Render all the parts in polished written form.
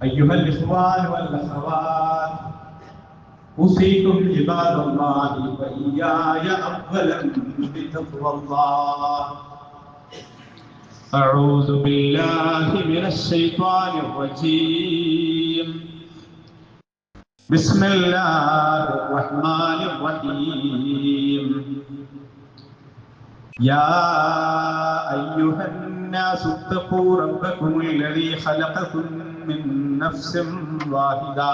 أيها الإخوان والأخوات، أوصيكم عباد الله وإياي أولا بتقوى الله. أعوذ بالله من الشيطان الرجيم. بسم الله الرحمن الرحيم. يا أيها الناس اتقوا ربكم الذي خلقكم من نفس واحدة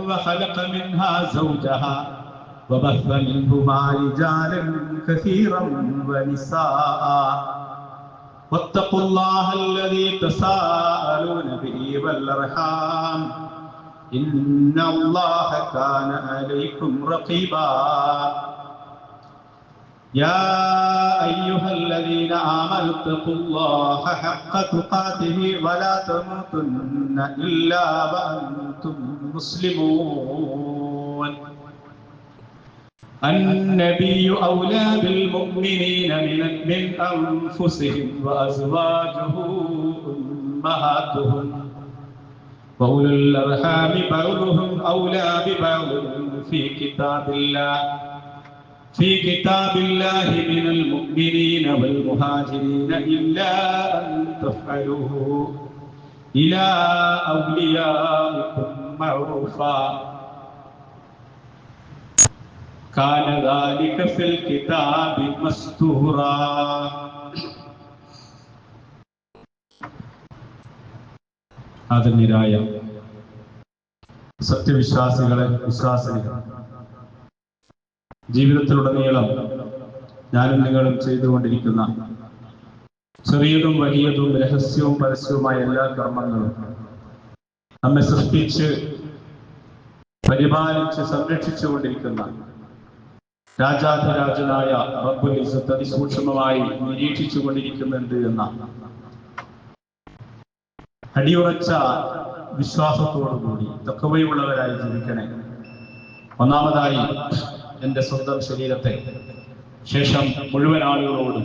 وخلق منها زوجها وبث منهما رجالا كثيرا ونساء واتقوا الله الذي تساءلون به والأرحام إن الله كان عليكم رقيبا. يا أيها الذين آمنوا اتقوا الله حق تقاته ولا تموتن إلا وأنتم مسلمون. النبي أولى بالمؤمنين من أنفسهم وأزواجه أمهاتهم وأولو الأرحام بعضهم أولى ببعض في كتاب الله من المؤمنين والمهاجرين إلا أن تفعلوه إلى أوليائكم معروفا كان ذلك في الكتاب مسطورا. ആദരണീയരായ സത്യവിശ്വാസികളെ, വിശ്വാസിനികൾ, ജീവിതത്തിലുടനീളം ഞാനും നിങ്ങളും ചെയ്തുകൊണ്ടിരിക്കുന്ന ചെറിയതും വലിയതും രഹസ്യവും പരസ്യവുമായ എല്ലാ കർമ്മങ്ങളും നമ്മെ സൃഷ്ടിച്ച് പരിപാലിച്ച് സംരക്ഷിച്ചുകൊണ്ടിരിക്കുന്ന രാജാധിരാജനായ റബ്ബുൽ ഇസ്സത്ത് അതിസൂക്ഷ്മമായി നിരീക്ഷിച്ചു കൊണ്ടിരിക്കുന്നുണ്ട് എന്ന അടിയുറച്ച വിശ്വാസത്തോടുകൂടി തഖ്വയുള്ളവരായി ജീവിക്കണേ. ഒന്നാമതായി എൻ്റെ സ്വന്തം ശരീരത്തെ, ശേഷം മുഴുവൻ ആളുകളോടും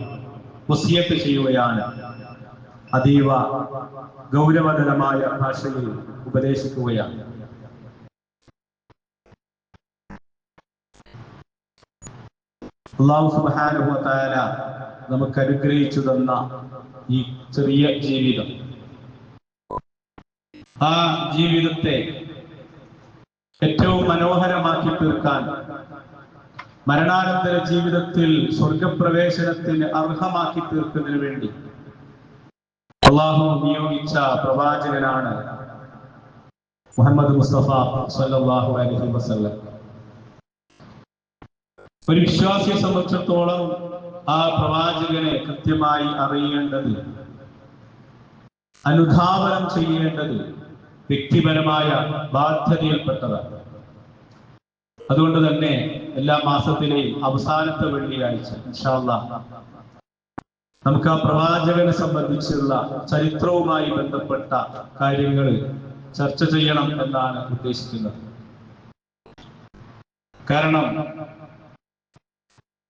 വസിയത്ത് ചെയ്യുകയാണ്, അതീവ ഗൗരവതരമായ ഭാഷയിൽ ഉപദേശിക്കുകയാണ്. അല്ലാഹു സുബ്ഹാനഹു വ തആല നമുക്ക് അനുഗ്രഹിച്ചു തന്ന ഈ ചെറിയ ജീവിതം, ആ ജീവിതത്തെ ഏറ്റവും മനോഹരമാക്കി തീർക്കാൻ, മരണാനന്തര ജീവിതത്തിൽ സ്വർഗപ്രവേശനത്തിന് അർഹമാക്കി തീർക്കുന്നതിന് വേണ്ടി അല്ലാഹു നിയോഗിച്ച പ്രവാചകനാണ് മുഹമ്മദ് മുസ്തഫ സല്ലല്ലാഹു അലൈഹി വസല്ലം. ഒരു വിശ്വാസിയെ സംബന്ധിച്ചിടത്തോളം ആ പ്രവാചകനെ കൃത്യമായി അറിയേണ്ടത്, അനുധാവനം ചെയ്യേണ്ടത് വ്യക്തിപരമായ ബാധ്യതയിൽപ്പെട്ടതാണ്. അതുകൊണ്ട് തന്നെ എല്ലാ മാസത്തിലെയും അവസാനത്തെ വെള്ളിയാഴ്ച ഇൻഷാ അല്ലാഹ് നമുക്ക് ആ പ്രവാചകനെ സംബന്ധിച്ചുള്ള ചരിത്രവുമായി ബന്ധപ്പെട്ട കാര്യങ്ങൾ ചർച്ച ചെയ്യണം എന്നാണ് ഉദ്ദേശിക്കുന്നത്. കാരണം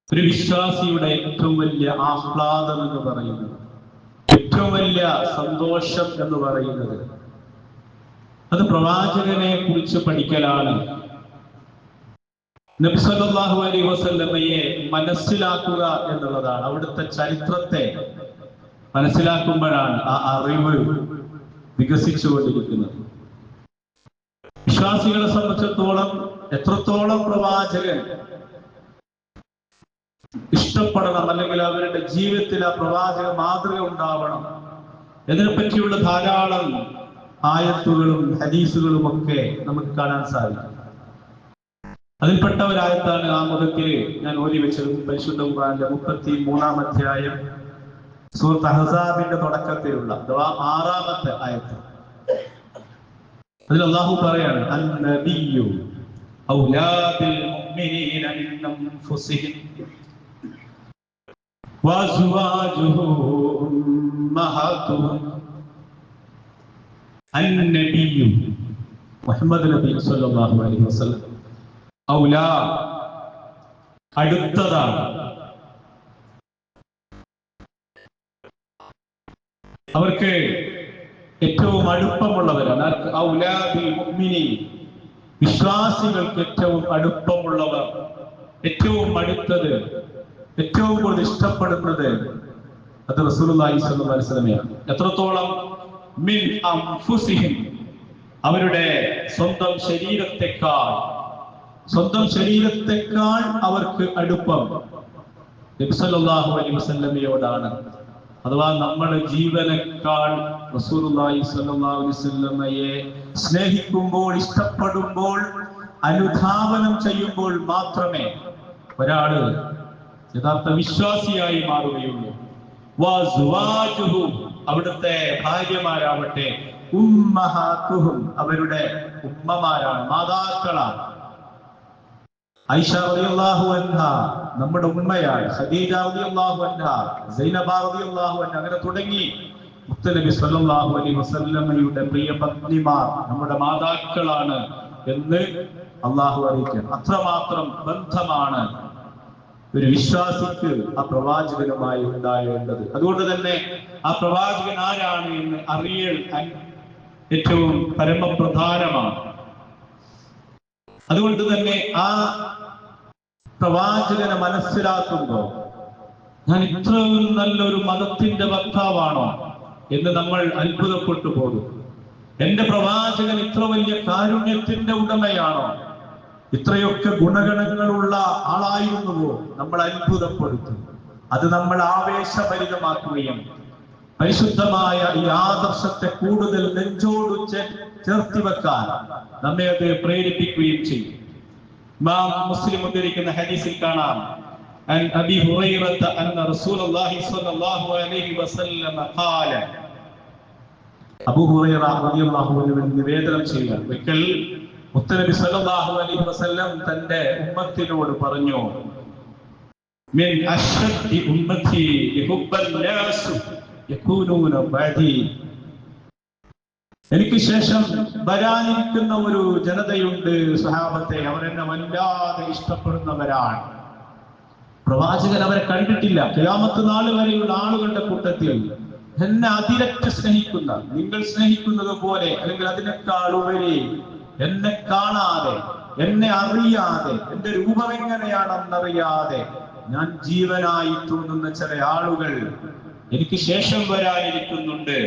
ഒരു വിശ്വാസിയുടെ ഏറ്റവും വലിയ ആഹ്ലാദം എന്ന് പറയുന്നത്, ഏറ്റവും വലിയ സന്തോഷം എന്ന് പറയുന്നത് അത് പ്രവാചകനെ കുറിച്ച് പഠിക്കലാണ്. നബി സല്ലല്ലാഹു അലൈഹി വസല്ലമയെ മനസ്സിലാക്കുക എന്നുള്ളതാണ്. അവിടുത്തെ ചരിത്രത്തെ മനസ്സിലാക്കുമ്പോഴാണ് ആ അറിവ് വികസിച്ചുകൊണ്ടിരിക്കുന്നത്. വിശ്വാസികളെ സംബന്ധിച്ചിടത്തോളം എത്രത്തോളം പ്രവാചകൻ ഇഷ്ടപ്പെടണം, അല്ലെങ്കിൽ അവരുടെ ജീവിതത്തിൽ ആ പ്രവാചക മാതൃക ഉണ്ടാവണം, ഇതിനെപ്പറ്റിയുള്ള ധാരാളം ആയത്തുകളും ഹദീസുകളും ഒക്കെ നമുക്ക് കാണാൻ സാധിക്കും. അതിൽപ്പെട്ട ഒരായത്താണ് ആ മുഖത്തിൽ ഞാൻ ഓതി വെച്ചത്. പരിശുദ്ധ ഖുർആനിലെ 33-ാം അധ്യായം സൂറത്ത് അഹ്സാബിന്റെ തുടക്കത്തിലുള്ള അഥവാ 6-ാമത്തെ ആയത്ത്. അതിൽ അല്ലാഹു പറയാണ്, അൻ-നബിയ്യു ഔലാ ബിൽ മുഅ്മിനീന മിൻ അൻഫുസിഹിം വഅസ്വാജുഹു ഉമ്മഹാതുഹും. അൻ-നബിയ്യു മുഹമ്മദ് നബി സല്ലല്ലാഹു അലൈഹി വസല്ലം ഔലാ അടുത്തതാണ്, അവർക്ക് ഏറ്റവും അടുപ്പമുള്ളവരാണ്. ഔലാദിൽ മുഅ്മിനീൻ, വിശ്വാസികൾക്ക് ഏറ്റവും അടുപ്പമുള്ളവർ, ഏറ്റവും അടുത്തത്, ഏറ്റവും കൂടുതൽ ഇഷ്ടപ്പെടുന്നത് അത് റസൂലുള്ളാഹി സ്വല്ലല്ലാഹു അലൈഹി വസല്ലമയാണ്. എത്രത്തോളം? മിൻ അൻഫുസിഹിം, അവരുടെ സ്വന്തം ശരീരത്തെക്കാൾ അവർക്ക് അടുപ്പം നബി സല്ലല്ലാഹു അലൈഹി വസല്ലമയോടാണ്. അഥവാ നമ്മുടെ ജീവനേക്കാൾ റസൂലുള്ളാഹി സ്വല്ലല്ലാഹു അലൈഹി വസല്ലമയെ സ്നേഹിക്കുമ്പോൾ, ഇഷ്ടപ്പെടുമ്പോൾ, അനുധാവനം ചെയ്യുമ്പോൾ മാത്രമേ ഒരാള് യഥാർത്ഥ വിശ്വാസിയായി മാറുകയുള്ളൂ. വസ്വാജുഹു, അവിടുത്തെ ഭാര്യമാരാവട്ടെ, ഉമ്മഹാത്തുഹും, അവരുടെ ഉമ്മമാരാണ്, മാതാക്കളാണ്. ഐഷ റളിയല്ലാഹു അൻഹ നമ്മുടെ ഉമ്മയാണ്, ഖദീജ റളിയല്ലാഹു അൻഹ, സൈനബ റളിയല്ലാഹു അൻഹ, അങ്ങനെ തുടങ്ങി മുത്തനബി സല്ലല്ലാഹു അലൈഹി വസല്ലമയുടെ പ്രിയ പത്നിമാർ നമ്മുടെ മാതാക്കളാണ് എന്ന് അള്ളാഹു അറിയിക്കണം. അത്രമാത്രം ബന്ധമാണ് ഒരു വിശ്വാസിക്ക് ആ പ്രവാചകനുമായി ഉണ്ടാകേണ്ടത്. അതുകൊണ്ട് തന്നെ ആ പ്രവാചകൻ ആരാണ് എന്ന് അറിയൽ ഏറ്റവും പരമപ്രധാനമാണ്. അതുകൊണ്ട് തന്നെ ആ പ്രവാചകനെ മനസ്സിലാക്കുമ്പോൾ ഞാൻ ഇത്രയും നല്ലൊരു മതത്തിന്റെ വക്താവാണോ എന്ന് നമ്മൾ അത്ഭുതപ്പെട്ടു പോകും. എന്റെ പ്രവാചകൻ ഇത്ര വലിയ കാരുണ്യത്തിന്റെ ഉടമയാണോ, ഇത്രയൊക്കെ ഗുണഗണങ്ങളുള്ള ആളായിരുന്നുവോ, നമ്മൾ അത്ഭുതപ്പെടുത്തും. അത് നമ്മൾ ആവേശഭരിതമാക്കുകയും പരിശുദ്ധമായ ഈ ആദർശത്തെ കൂടുതൽ നെഞ്ചോട് ചേർത്തി വെക്കാൻ നമ്മെ അത് പ്രേരിപ്പിക്കുകയും ചെയ്യും. ഇമാം മുസ്ലിം ഉദ്ധരിക്കുന്ന ഹദീസിൽ കാണാം, അൻ അബി ഹുറൈറത അന്ന റസൂലുള്ളാഹി സ്വല്ലല്ലാഹു അലൈഹി വസല്ലം ഖാല, അബൂ ഹുറൈറ റളിയല്ലാഹു അൻഹു നിവേദനം ചെയ്യുക, ഒരിക്കൽ മുത്തനബി സല്ലല്ലാഹു അലൈഹി വസല്ലം തന്റെ ഉമ്മത്തിനോട് പറഞ്ഞു, മിൻ അശ്റദി ഉമ്മത്തി യഹുബ്ബൻ നാസ് യകൂനൂന ബഅദി, എനിക്ക് ശേഷം വരാനിരിക്കുന്ന ഒരു ജനതയുണ്ട് സ്വഹാബത്തെ, അവരെന്നെ വല്ലാതെ ഇഷ്ടപ്പെടുന്നവരാണ്. പ്രവാചകൻ അവരെ കണ്ടിട്ടില്ല. ഖിയാമത്ത് നാൾ വരെയുള്ള ആളുകളുടെ കൂട്ടത്തിൽ എന്നെ അതിരറ്റ് സ്നേഹിക്കുന്ന, നിങ്ങൾ സ്നേഹിക്കുന്നത് പോലെ അല്ലെങ്കിൽ അതിനേക്കാൾ ഉപരി എന്നെ കാണാതെ, എന്നെ അറിയാതെ, എന്റെ രൂപം എങ്ങനെയാണെന്നറിയാതെ ഞാൻ ജീവനായി തോന്നുന്ന ചില ആളുകൾ എനിക്ക് ശേഷം വരാനിരിക്കുന്നുണ്ട്.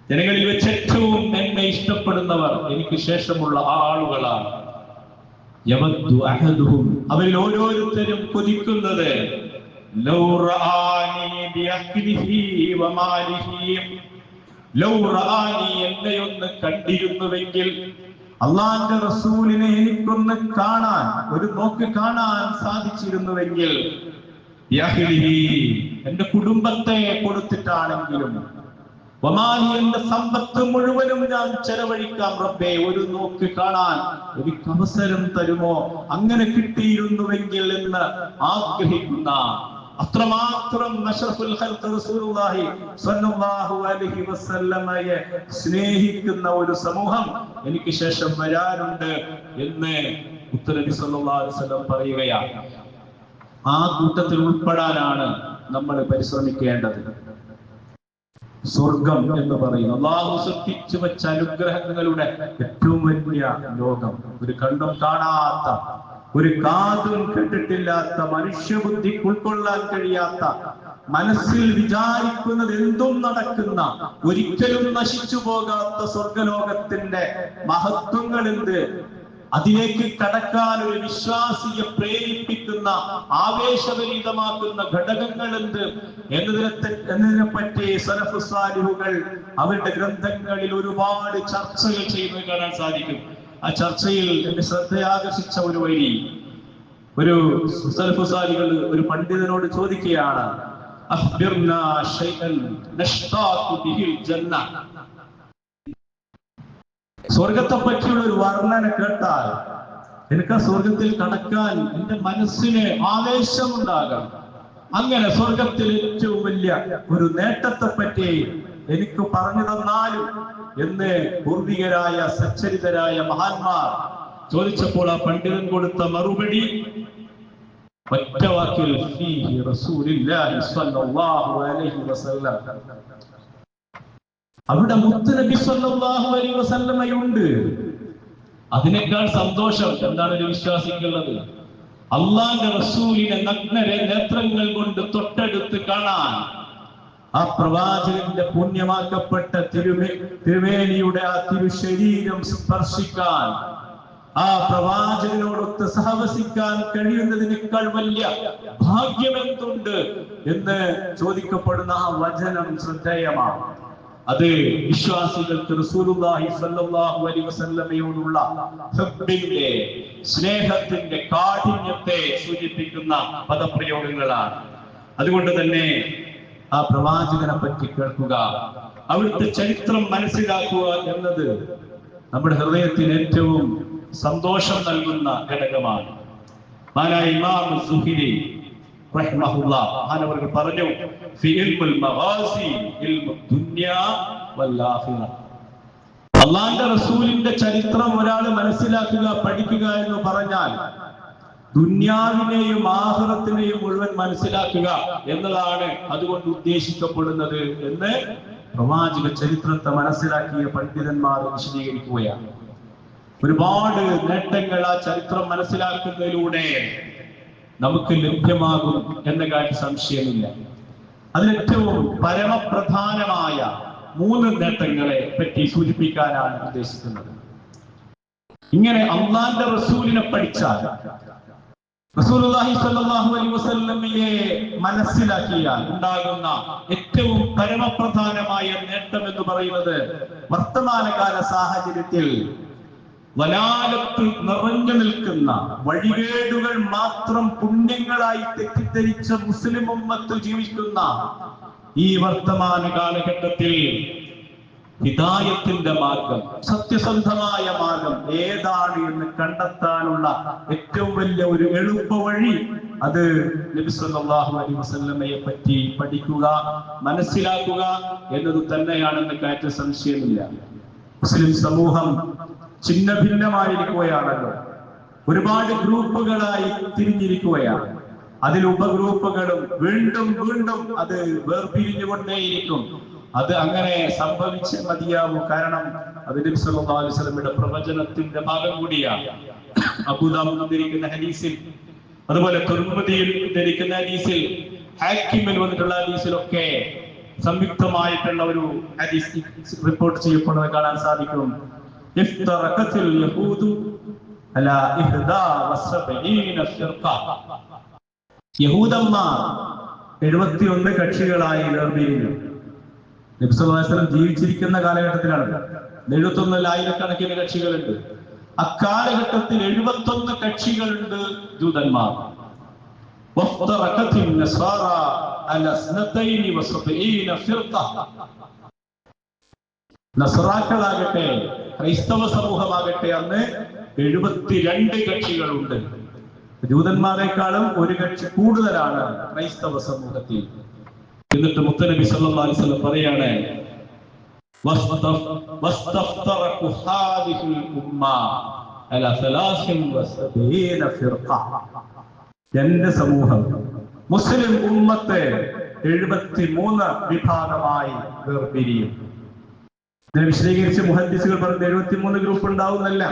ജനങ്ങളിൽ വെച്ച് ഏറ്റവും എന്നെ ഇഷ്ടപ്പെടുന്നവർ എനിക്ക് ശേഷമുള്ള ആളുകളാണ്. അവരിൽ ഓരോരുത്തരും കൊതിക്കുന്നത് എന്നെയൊന്ന് കണ്ടിരുന്നുവെങ്കിൽ, അള്ളാന്റെ റസൂലിനെ എനിക്കൊന്ന് കാണാൻ, ഒരു നോക്ക് കാണാൻ സാധിച്ചിരുന്നുവെങ്കിൽ, എന്റെ കുടുംബത്തെ കൊടുത്തിട്ടാണെങ്കിലും, എന്റെ സമ്പത്ത് മുഴുവനും ഞാൻ ചെലവഴിക്കാം റബ്ബേ, ഒരു നോക്ക് കാണാൻ എനിക്ക് അവസരം തരുമോ, അങ്ങനെ കിട്ടിയിരുന്നുവെങ്കിൽ എന്ന് ആഗ്രഹിക്കുന്ന, അത്രമാത്രം അഷ്റഫുൽ ഖൽഖ് റസൂലുള്ളാഹി സ്വല്ലല്ലാഹു അലൈഹി വസല്ലമയെ സ്നേഹിക്കുന്ന ഒരു സമൂഹം എനിക്ക് ശേഷം വരാനുണ്ട് എന്ന് മുത്തനബി സല്ലല്ലാഹു അലൈഹി വസല്ലം പറയുകയാണ്. ആ കൂട്ടത്തിൽ ഉൾപ്പെടാനാണ് നമ്മൾ പരിശ്രമിക്കേണ്ടത്. സ്വർഗം എന്ന് പറയുന്നത് അല്ലാഹു സൃഷ്ടിച്ചു വെച്ച അനുഗ്രഹങ്ങളുടെ ഏറ്റവും വലിയ ലോകം, ഒരു കണ്ടും കാണാത്ത, ഒരു കാതും കേട്ടിട്ടില്ലാത്ത, മനുഷ്യബുദ്ധിക്ക് ഉൾക്കൊള്ളാൻ കഴിയാത്ത, മനസ്സിൽ വിചാരിക്കുന്നത് എന്തും നടക്കുന്ന, ഒരിക്കലും നശിച്ചു പോകാത്ത സ്വർഗലോകത്തിന്റെ മഹത്വങ്ങൾ എന്ത്, അതിലേക്ക് കടക്കാൻ ഒരു വിശ്വാസിയെ പ്രേരിപ്പിക്കുന്ന, ആവേശഭരിതമാക്കുന്ന ഘടകങ്ങൾ എന്ത് എന്നതിനെ പറ്റി സലഫു സാലിഹുകൾ അവരുടെ ഗ്രന്ഥങ്ങളിൽ ഒരുപാട് ചർച്ചകൾ ചെയ്യുന്നത് കാണാൻ സാധിക്കും. ആ ചർച്ചയിൽ എന്റെ ശ്രദ്ധയാകർഷിച്ച ഒരു വരി, ഒരു സലഫു സാലിഹുകൾ ഒരു പണ്ഡിതനോട് ചോദിക്കുകയാണ്, അഖ്ബിർനാ ശൈഅൻ നഷ്താഖു ബിഹിൽ ജന്ന, സ്വർഗത്തെ പറ്റിയുള്ള ഒരു വർണ്ണന കേട്ടാൽ എനിക്ക് ആ സ്വർഗത്തിൽ കടക്കാൻ എന്റെ മനസ്സിന് ആവേശമുണ്ടാകാം. അങ്ങനെ സ്വർഗത്തിൽ ഏറ്റവും വലിയ ഒരു നേട്ടത്തെ പറ്റി എനിക്ക് പറഞ്ഞു തന്നാലും എന്ന് പൂർവികരായ സച്ചരിതരായ മഹാന്മാർ ചോദിച്ചപ്പോൾ ആ പണ്ഡിതൻ കൊടുത്ത മറുപടി, ഒറ്റ വാക്കിൽ ഫീഹി റസൂലുള്ളാഹി സ്വല്ലല്ലാഹു അലൈഹി വസല്ലം. അവിടെ മുത്തുനബി സ്വല്ലല്ലാഹു അലൈഹി വസല്ലമയുണ്ട്. അതിനേക്കാൾ സന്തോഷം എന്താണ് ഒരു വിശ്വാസിക്കുള്ളത്? അള്ളാന്റെ റസൂലിനെ നഗ്നരെ നേത്രങ്ങൾ കൊണ്ട് തൊട്ടടുത്ത് കാണാൻ, ആ പ്രവാചകന്റെ പുണ്യമാക്കപ്പെട്ട തിരുമേനിയുടെ ആ തിരുശരീരം സ്പർശിക്കാൻ, ആ പ്രവാചകനോടൊത്ത് സഹവസിക്കാൻ കഴിയുന്നതിനേക്കാൾ വലിയ ഭാഗ്യമെന്തുണ്ട് എന്ന് ചോദിക്കപ്പെടുന്ന ആ വചനം ശ്രദ്ധേയമാണ്. അത് വിശ്വാസികൾക്ക് റസൂലുള്ളാഹി സ്വല്ലല്ലാഹു അലൈഹി വസല്ലമയോടുള്ള ഹബ്ബിന്റെ, സ്നേഹത്തിന്റെ കാഠിന്യത്തെ സൂചിപ്പിക്കുന്ന പദപ്രയോഗങ്ങളാണ്. അതുകൊണ്ട് തന്നെ ആ പ്രവാചകനെ പറ്റി കേൾക്കുക, അവിടുത്തെ ചരിത്രം മനസ്സിലാക്കുക എന്നത് നമ്മുടെ ഹൃദയത്തിന് ഏറ്റവും സന്തോഷം നൽകുന്ന ഘടകമാണ്. മഹാനായ ഇമാം സുഹരി റഹിമഹുല്ലാഹ് മഹാനവറുകൾ പറഞ്ഞു, ഫി ഇൽമുൽ മഗാസി ഇൽമു ദുനിയാ വൽ ആഖിറ. അല്ലാഹുവിന്റെ റസൂലിന്റെ ചരിത്രം ഒരാൾ മനസ്സിലാക്കുക, പഠിക്കുക എന്ന് പറഞ്ഞാൽ ദുനിയാവിനെയും ആഖിറത്തിനെയും മുഴുവൻ മനസ്സിലാക്കുക എന്നതാണ് അതുകൊണ്ട് ഉദ്ദേശിക്കപ്പെടുന്നത് എന്ന് പ്രവാചക ചരിത്രത്തെ മനസ്സിലാക്കിയ പണ്ഡിതന്മാർ വിശദീകരിക്കുകയാണ്. ഒരുപാട് നേട്ടങ്ങൾ ആ ചരിത്രം മനസ്സിലാക്കുന്നതിലൂടെ നമുക്ക് ലഭ്യമാകും എന്ന കാര്യം സംശയമില്ല. അതിലേറ്റവും പരമപ്രധാനമായ 3 നേട്ടങ്ങളെ പറ്റി സൂചിപ്പിക്കാനാണ് ഉദ്ദേശിക്കുന്നത്. ഇങ്ങനെ അല്ലാഹുവിന്റെ റസൂലിനെ പഠിച്ചാൽ, റസൂലുള്ളാഹി സ്വല്ലല്ലാഹു അലൈഹി വസല്ലമയെ മനസ്സിലാക്കിയാൽ ഉണ്ടാകുന്ന ഏറ്റവും പരമപ്രധാനമായ നേട്ടം എന്ന് പറയുന്നത്, വർത്തമാനകാല സാഹചര്യത്തിൽ വലാലത്ത് നിറഞ്ഞു നിൽക്കുന്ന, വഴികേടുകൾ മാത്രം പുണ്യങ്ങളായി തെറ്റിദ്ധരിച്ച മുസ്ലിം ഉമ്മത്ത് ജീവിക്കുന്ന ഈ വർത്തമാന കാലഘട്ടത്തിൽ ഹിദായത്തിന്റെ മാർഗം, സത്യസന്ധമായ മാർഗം ഏതാണ് എന്ന് കണ്ടെത്താനുള്ള ഏറ്റവും വലിയ ഒരു എളുപ്പ വഴി അത് നബി സല്ലല്ലാഹു അലൈഹി വസല്ലമയെ പറ്റി പഠിക്കുക, മനസ്സിലാക്കുക എന്നത് തന്നെയാണെന്ന് കാര്യത്തിൽ സംശയമില്ല. മുസ്ലിം സമൂഹം ഛിന്ന ഭിന്നമായിരിക്കുകയാണല്ലോ, ഒരുപാട് ഗ്രൂപ്പുകളായി തിരിഞ്ഞിരിക്കുകയാണ്. അതിൽ ഉപഗ്രൂപ്പുകളും വീണ്ടും വീണ്ടും അത് വേർപിരിഞ്ഞുകൊണ്ടേയിരിക്കും. അത് അങ്ങനെ സംഭവിച്ചേ മതിയാവൂ. കാരണം അത് നബി സല്ലല്ലാഹു അലൈഹി വസല്ലമയുടെ പ്രവചനത്തിന്റെ ഭാഗം കൂടിയാണ്. അബൂദാവൂദ് ഉദ്ധരിക്കുന്ന ഹദീസിൽ, അതുപോലെ തുർമുദിയിൽ ഉദ്ധരിക്കുന്ന ഹദീസിൽ, ഹാക്കിമിൽ വന്നിട്ടുള്ള ഹദീസിലൊക്കെ സംയുക്തമായിട്ടുള്ള ഒരു ഹദീസ് റിപ്പോർട്ട് ചെയ്യപ്പെടുന്നത് കാണാൻ സാധിക്കും. ഇഫ്തറഖത്തിൽ യഹൂദു അലാ 71 ഫിർഖ. യഹൂദന്മാർ 71 കക്ഷികളായി വേർപിരിഞ്ഞു. നബി സല്ലല്ലാഹു അലൈഹി വസല്ലം ജീവിച്ചിരിക്കുന്ന കാലഘട്ടത്തിലാണ്. 71 ആയിരക്കണക്കിന് കക്ഷികളുണ്ട്. അക്കാലഘട്ടത്തിൽ 71 കക്ഷികളുണ്ട് ജൂതന്മാർ. വഫ്തറഖത്തിൽ നസാറ അലാ 72 ഫിർഖ. നസ്രാക്കളാകട്ടെ, ക്രൈസ്തവ സമൂഹമാകട്ടെ, അന്ന് 72 കക്ഷികളുണ്ട്. ജൂതന്മാരെക്കാളും ഒരു കക്ഷി കൂടുതലാണ് ക്രൈസ്തവ സമൂഹത്തിൽ. എന്നിട്ട് മുത്തനബി സല്ലല്ലാഹു അലൈഹി വസല്ലം പറയാണ്, വസ്തഫ്തറഖു ഹാദിഹിൽ ഉമ്മ അലാ 73 ഫിർഖ. എന്റെ സമൂഹം, മുസ്ലിം ഉമ്മത്ത് 73 വിഭാഗമായി വേർപിരിയും. ഇതിനെ വിശദീകരിച്ച് മുഹദ്ദിസുകൾ പറഞ്ഞത് 73 ഗ്രൂപ്പ് ഉണ്ടാവുന്നല്ല.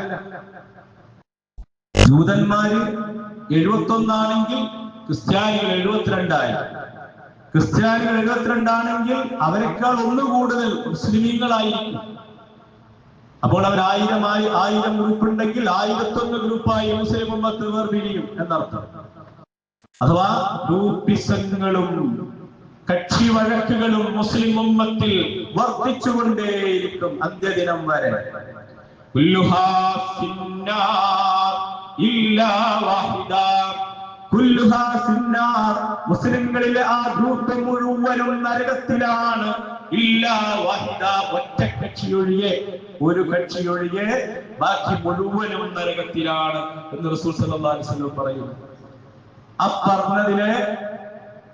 ജൂതന്മാര് 71 ആണെങ്കിൽ ക്രിസ്ത്യാനികൾ 72 ആയി. ക്രിസ്ത്യാനികൾ 72 ആണെങ്കിൽ അവരെക്കാൾ 1 കൂടുതൽ മുസ്ലിമീങ്ങളായിരിക്കും. അപ്പോൾ അവർ 1000 ഗ്രൂപ്പ് ഉണ്ടെങ്കിൽ 1001 ഗ്രൂപ്പായി മുസ്ലിം ഉമ്മത്ത് വേർപിരിയും എന്നർത്ഥം. അഥവാ ഗ്രൂപ്പിസങ്ങളും കക്ഷി വഴക്കുകളും മുസ്ലിം ഉമ്മത്തിൽ വർദ്ധിച്ചുകൊണ്ടേയിരിക്കും അന്ത്യദിനം വരെ. മുസ്ലിങ്ങളിലെ ആ ഗ്രൂപ്പ് മുഴുവനും നരകത്തിലാണ്. ഒറ്റ കക്ഷിയൊഴികെ, ഒരു കക്ഷിയൊഴികെ ബാക്കി മുഴുവനും നരകത്തിലാണ് എന്ന് റസൂൽ സല്ലല്ലാഹു അലൈഹി വസല്ലം പറയുന്നു. ആ പറഞ്ഞതിലെ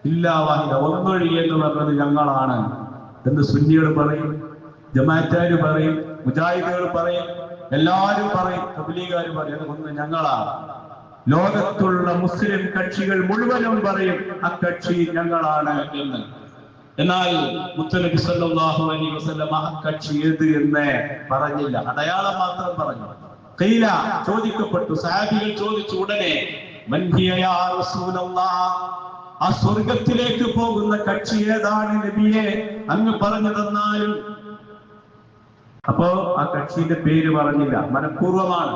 ഇല്ലാവാഹിദ, ഒന്നൊഴികെ എന്ന് പറഞ്ഞത് ഞങ്ങളാണ് എന്ന് സുന്നികൾ പറയും, ജമാഅത്തുകാര് പറയും, മുജാഹിദുകൾ പറയും, എല്ലാവരും പറയും, തബ്ലീഗുകാർ പറയും, അത് ഒന്ന് ഞങ്ങളാണ്. ലോകത്തുള്ള മുസ്ലിം കക്ഷികൾ മുഴുവനും പറയും അക്കക്ഷി ഞങ്ങളാണ് എന്ന്. എന്നാൽ മുത്തനബി സല്ലല്ലാഹു അലൈഹി വസല്ലം അക്കക്ഷി ഏത് എന്ന് പറഞ്ഞില്ല, അടയാളം മാത്രം പറഞ്ഞു. ഖീല ചോദിക്കപ്പെട്ടു, സഹാബികൾ ചോദിച്ചു ഉടനെ, മൻ ഹിയ യാ റസൂലല്ലാഹ്, ആ സ്വർഗത്തിലേക്ക് പോകുന്ന കക്ഷി ഏതാണ് നബിയെ, അങ്ങ് പറഞ്ഞു തന്നാലും. അപ്പോ ആ കക്ഷിയുടെ പേര് പറഞ്ഞില്ല, മനഃപൂർവ്വമാണ്.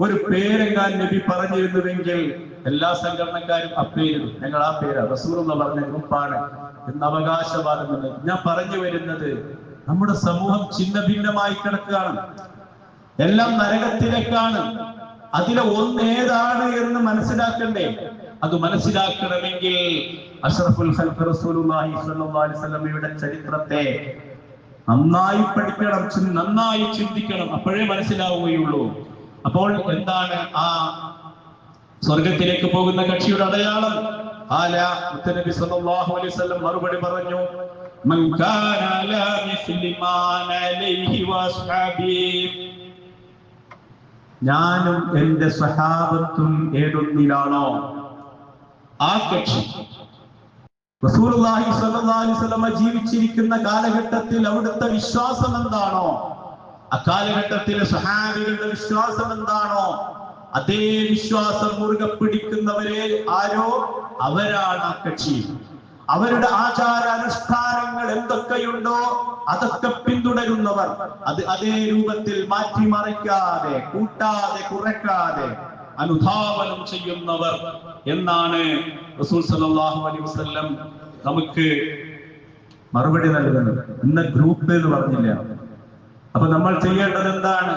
ഒരു പേരെങ്ങാൻ നബി പറഞ്ഞിരുന്നുവെങ്കിൽ എല്ലാ സംഘടനക്കാരും അപ്പേരും ഞങ്ങൾ ആ പേര് റസൂലുള്ള പറഞ്ഞ ഗ്രൂപ്പാണ് എന്ന് അവകാശവാദമില്ല. ഞാൻ പറഞ്ഞു വരുന്നത്, നമ്മുടെ സമൂഹം ഛിന്ന ഭിന്നമായി കിടക്കുകയാണ്, എല്ലാം നരകത്തിലേക്കാണ്. അതിലെ ഒന്നേതാണ് എന്ന് മനസ്സിലാക്കണ്ടേ? അത് മനസ്സിലാക്കണമെങ്കിൽ അഷ്റഫുൽ ഖൽഖ് റസൂലുള്ളാഹി സ്വല്ലല്ലാഹു അലൈഹി വസല്ലമയുടെ ചരിത്രത്തെ നന്നായി പഠിക്കണം, നന്നായി ചിന്തിക്കണം, അപ്പോഴേ മനസ്സിലാവുകയുള്ളൂ. അപ്പോൾ എന്താണ് ആ സ്വർഗത്തിലേക്ക് പോകുന്ന കക്ഷിയുടെ അടയാളം? മുത്തനബി സല്ലല്ലാഹു അലൈഹി വസല്ലം മറുപടി പറഞ്ഞു, മൻ കാന അലാ മിസ്ലി മാ അലൈഹി വസ്ഹബി, ഞാനും എന്റെ സ്വഹാബത്തും ഏതൊന്നിലാണോ ആ കക്ഷി. റസൂലുള്ളാഹി സ്വല്ലല്ലാഹു അലൈഹി വസല്ലം ജീവിച്ചിരിക്കുന്ന കാലഘട്ടത്തിൽ അവിടുത്തെ വിശ്വാസം എന്താണോ, അക്കാലഘട്ടത്തിലെ സ്വഹാബികളുടെ വിശ്വാസം എന്താണോ, അതേ വിശ്വാസം മുറുകെ പിടിക്കുന്നവരെ ആരോ അവരാണ് ആ കക്ഷി. അവരുടെ ആചാരാനുഷ്ഠാനങ്ങൾ എന്തൊക്കെയുണ്ടോ അതൊക്കെ പിന്തുടരുന്നവർ, അത് അതേ രൂപത്തിൽ മാറ്റിമറിക്കാതെ കൂട്ടാതെ കുറയ്ക്കാതെ അനുധാവനം ചെയ്യുന്നവർ എന്നാണ് റസൂൽ സല്ലല്ലാഹു അലൈഹി വസല്ലം നമുക്ക് മറുപടി നൽകുന്നത്. ഇന്ന ഗ്രൂപ്പ് എന്ന് പറഞ്ഞില്ല. അപ്പൊ നമ്മൾ ചെയ്യേണ്ടത് എന്താണ്?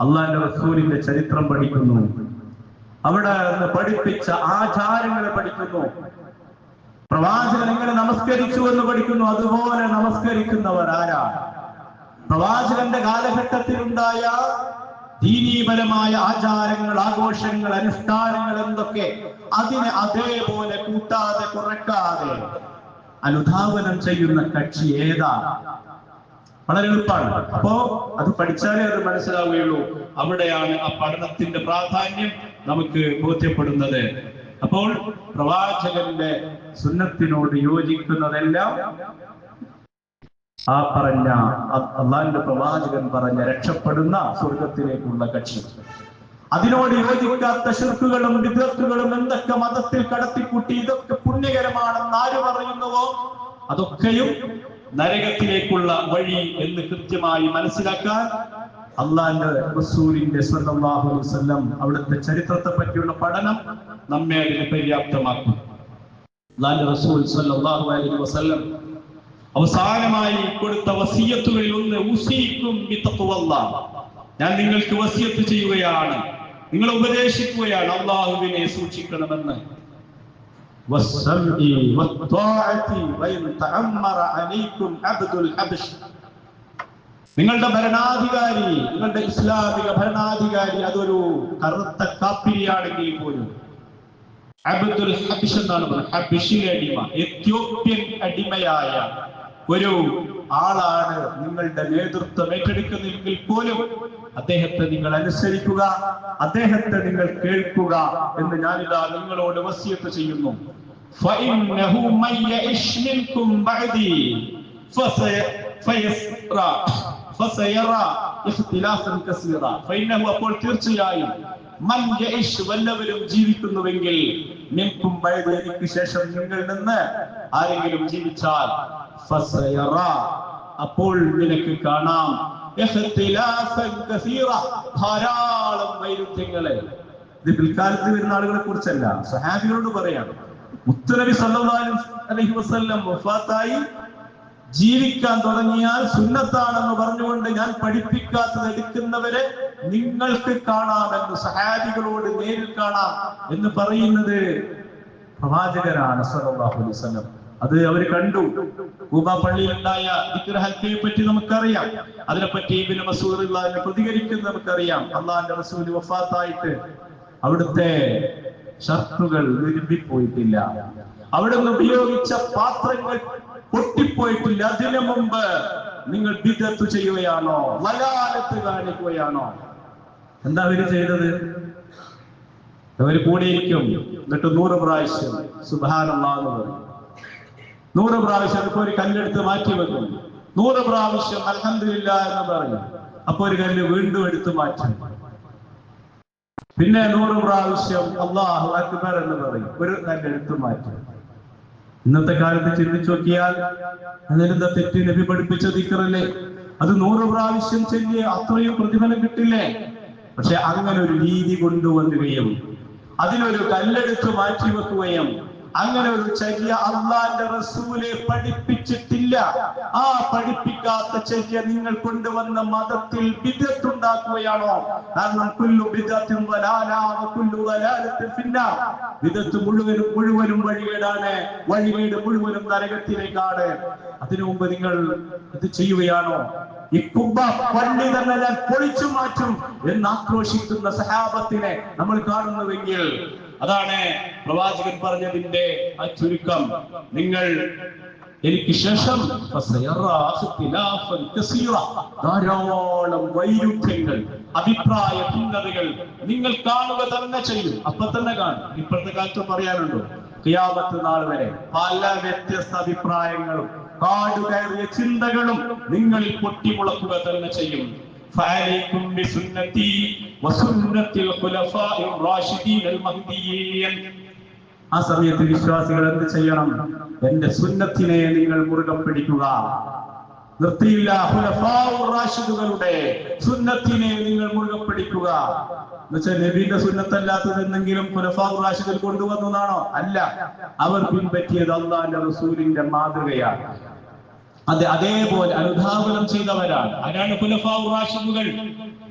അള്ളാഹുവിന്റെ റസൂലിന്റെ ചരിത്രം പഠിക്കുന്നു, അവിടെ നിന്ന് പഠിപ്പിച്ച ആചാരങ്ങളെ പഠിക്കുന്നു, പ്രവാചകൻ എങ്ങനെ നമസ്കരിച്ചു എന്ന് പഠിക്കുന്നു. അതുപോലെ നമസ്കരിക്കുന്നവർ ആരാ? പ്രവാചകന്റെ കാലഘട്ടത്തിൽ ഉണ്ടായ ദീനീപരമായ ആചാരങ്ങൾ, ആഘോഷങ്ങൾ, അനുഷ്ഠാനങ്ങൾ എന്തൊക്കെ, അതിനെ അതേപോലെ കൂട്ടാതെ കുറയ്ക്കാതെ അനുധാവനം ചെയ്യുന്ന കക്ഷി ഏതാ? വളരെ എളുപ്പമാണ്. അപ്പോ അത് പഠിച്ചാലേ അത് മനസ്സിലാവുകയുള്ളൂ. അവിടെയാണ് ആ പഠനത്തിന്റെ പ്രാധാന്യം നമുക്ക് ബോധ്യപ്പെടുന്നത്. അപ്പോൾ പ്രവാചകന്റെ സുന്നത്തിനോട് യോജിക്കുന്നതെല്ലാം ആ പറഞ്ഞ അള്ളാഹുവിന്റെ പ്രവാചകൻ പറഞ്ഞ രക്ഷപ്പെടുന്ന സ്വർഗത്തിലേക്കുള്ള കക്ഷി. അതിനോട് യോജിക്കാത്ത ശിർക്കുകളും ബിദ്അത്തുകളും എന്തൊക്കെ മതത്തിൽ കടത്തിക്കൂട്ടി ഇതൊക്കെ പുണ്യകരമാണെന്ന് ആര് പറയുന്നുവോ അതൊക്കെയും നരകത്തിലേക്കുള്ള വഴി എന്ന് കൃത്യമായി മനസ്സിലാക്കാൻ അള്ളാഹുവിന്റെ റസൂലിന്റെ സ്വല്ലല്ലാഹു അലൈഹി വസല്ലം അവിടുത്തെ ചരിത്രത്തെ പറ്റിയുള്ള പഠനം നമ്മെ അതിന് പര്യാപ്തമാക്കും. അള്ളാഹുവിന്റെ റസൂൽ സ്വല്ലല്ലാഹു അലൈഹി വസല്ലം അവസാനമായി കൊടുത്ത വസിയത്തുകളിൽ ഒന്ന് ഉസീക്കും ബിത്തഖ്വല്ലാഹ്, ഞാൻ നിങ്ങൾക്ക് വസിയത്ത് ചെയ്യുകയാണ്, നിങ്ങളെ ഉപദേശിക്കുകയാണ് അള്ളാഹുവിനെ സൂക്ഷിക്കണമെന്ന്. നിങ്ങളുടെ ഭരണാധികാരി, നിങ്ങളുടെ ഇസ്ലാമിക ഭരണാധികാരി അതൊരു കറുത്ത കാപ്പിരിയാണെങ്കിൽ പോലും, അബ്ദുൽ ഹബിഷ് എന്നാണ് പറയുന്നത്, ഹബിഷിലെ അടിമ, എത്യോപ്യൻ അടിമയായ ഒരു ആളാണ് നിങ്ങളുടെ നേതൃത്വം ഏറ്റെടുക്കുന്നെങ്കിൽ പോലും അദ്ദേഹത്തെ നിങ്ങൾ അനുസരിക്കുക, അദ്ദേഹത്തെ നിങ്ങൾ കേൾക്കുക എന്ന് ഞാനിതാ നിങ്ങളോട് വസിയത്ത് ചെയ്യുന്നു. فإنه من يعش منكم بعدي فسيرى اختلافا كثيرا. فإنه അപ്പോൾ തീർച്ചയായും മൻ യഇഷ് വല്ലവരും ജീവിക്കുന്നുവെങ്കിൽ മിൻകും ബഅദി എനിക്ക് ശേഷം നിങ്ങളിൽ നിന്ന് ആരെങ്കിലും ജീവിച്ചാൽ ഫസയറ അപ്പോൾ നിനക്ക് കാണാം ഇഖ്തിലാഫൻ കസീറ ധാരാളം വൈരുദ്ധ്യങ്ങളെ. ഇത് പിൽക്കാലത്ത് വരുന്ന ആളുകളെ കുറിച്ചല്ല, സ്വഹാബികളോട് പറയാം. മുത്തുനബി സല്ലല്ലാഹു അലൈഹി വസല്ലം വഫാത്തായി ജീവിക്കാൻ തുടങ്ങിയാൽ സുന്നത്താണെന്ന് പറഞ്ഞുകൊണ്ട് ഞാൻ പഠിപ്പിക്കാത്തത് എടുക്കുന്നവരെ നിങ്ങൾക്ക് കാണാമെന്ന്, സഹാബികളോട് നേരിൽ കാണാം എന്ന് പറയുന്നത് പ്രവാചകനാണ് സല്ലല്ലാഹു അലൈഹി വസല്ലം. അത് അവർ കണ്ടു. കൂബ പള്ളിയിലുണ്ടായ ദിക്ർ ഹൽക്കയെ പറ്റി നമുക്കറിയാം, അതിനെപ്പറ്റി ഇബ്നു മസ്ഊദ് റളിയല്ലാഹു അൻഹു പ്രതികരിക്കുന്നത് നമുക്കറിയാം. അള്ളാഹുവിന്റെ റസൂൽ വഫാത്തായിട്ട് അവിടുത്തെ ഷർട്ടുകൾ വിരുമ്പിപ്പോയിട്ടില്ല, അവിടുന്ന് ഉപയോഗിച്ച പാത്രങ്ങൾ പൊട്ടിപ്പോയിട്ടില്ല. അതിനു മുമ്പ് നിങ്ങൾ ബിദ്അത്ത് ചെയ്യുകയാണോ, വലാലത്ത് കാണിക്കുകയാണോ? എന്താ അവര് ചെയ്തത്? അവർ കൂടിയിരിക്കും. എന്നിട്ട് 100 പ്രാവശ്യം സുബ്ഹാനല്ലാഹ് എന്ന് പറയും. 100 പ്രാവശ്യം ഇപ്പൊ ഒരു കല്ലെടുത്ത് മാറ്റി വെക്കും. 100 പ്രാവശ്യം അൽഹംദുലില്ലാഹ് എന്ന് പറയും. അപ്പൊ ഒരു കല്ല് വീണ്ടും എടുത്ത് മാറ്റും. പിന്നെ 100 പ്രാവശ്യം അല്ലാഹു അക്ബർ എന്ന് പറയും. ഒരു കല്ല് എടുത്ത് മാറ്റും. ഇന്നത്തെ കാലത്ത് ചിന്തിച്ചു നോക്കിയാൽ അതിലെന്താ തെറ്റ്? നബി പഠിപ്പിച്ച ദിക്റല്ലേ? അത് 100 പ്രാവശ്യം ചൊല്ലിയ അത്രയും പ്രതിഫലം കിട്ടില്ലേ? പക്ഷെ അങ്ങനെ ഒരു രീതി കൊണ്ടുവന്നുകയും അതിനൊരു കല്ലെടുത്ത് മാറ്റി വെക്കുകയും അങ്ങനെ ഒരു ചര്യ അള്ളാന്റെ റസൂല് പഠിപ്പിച്ചിട്ടില്ല. ആ പഠിപ്പിക്കാത്ത ചര്യ നിങ്ങൾ കൊണ്ടുവന്ന മതത്തിൽ ബിദ്അത്ത് ഉണ്ടാക്കുകയാണോ? കാരണം കുല്ലു ബിദ്അത്തിൻ ദലാല വ കുല്ലു ദലാലത്തിൻ ഫിന്നാർ. ബിദ്അത്ത് മുഴുവനും വഴികേടാണ്, വഴികേട് മുഴുവനും നരകത്തിലേക്കാണ്. അതിനു മുമ്പ് നിങ്ങൾ ഇത് ചെയ്യുകയാണോ? ഈ കുബ്ബ പള്ളി തന്നെ ഞാൻ പൊളിച്ചു മാറ്റും എന്ന് ആക്രോശിക്കുന്ന സഹാബത്തിനെ നമ്മൾ കാണുന്നുവെങ്കിൽ അതാണ് പ്രവാചകൻ പറഞ്ഞതിന്റെ ആ ചുരുക്കം. നിങ്ങൾ എനിക്ക് ശേഷം ധാരാളം വൈരുദ്ധ്യങ്ങൾ, അഭിപ്രായ ഭിന്നതകൾ നിങ്ങൾ കാണുക തന്നെ ചെയ്യും. അപ്പൊ തന്നെ കാണും. ഇപ്പോഴത്തെ കാലത്ത് പറയാനുണ്ടോ? ഖിയാമത്ത് നാൾ വരെ പല വ്യത്യസ്ത അഭിപ്രായങ്ങളും കാടുകയറിയ ചിന്തകളും നിങ്ങളിൽ പൊട്ടിമുളക്കുക തന്നെ ചെയ്യും. ഫഅലൈക്കും ബിസുന്നതി വസുന്നത്തിൽ ഖുലഫാഇർ റാഷിദീൻ മഹ്ദിയീൻ. ആ സമയത്ത് വിശ്വാസികൾ എന്ത് ചെയ്യണം? എന്റെ സുന്നത്തിനെ നിങ്ങൾ മുറുകെ പിടിക്കുക. നിർത്തിയില്ല. ഖുലഫാഉർ റാഷിദുകളുടെ സുന്നത്തിനെ നിങ്ങൾ മുറുകെ പിടിക്കുക. എന്നുവെച്ചാൽ നബിയുടെ സുന്നത്തല്ലാത്തത് എന്തെങ്കിലും ഖുലഫാഉർ റാഷിദുൽ കൊണ്ടുവന്നതാണോ? അല്ല. അവർ പിൻപറ്റിയത് അല്ലാഹുവിന്റെ റസൂലിന്റെ മാതൃകയാണ്. അതേപോലെ അനുധാവനം ചെയ്തവരാണ്. ആരാണ് ഖുലഫാഉർ റാഷിദുകൾ?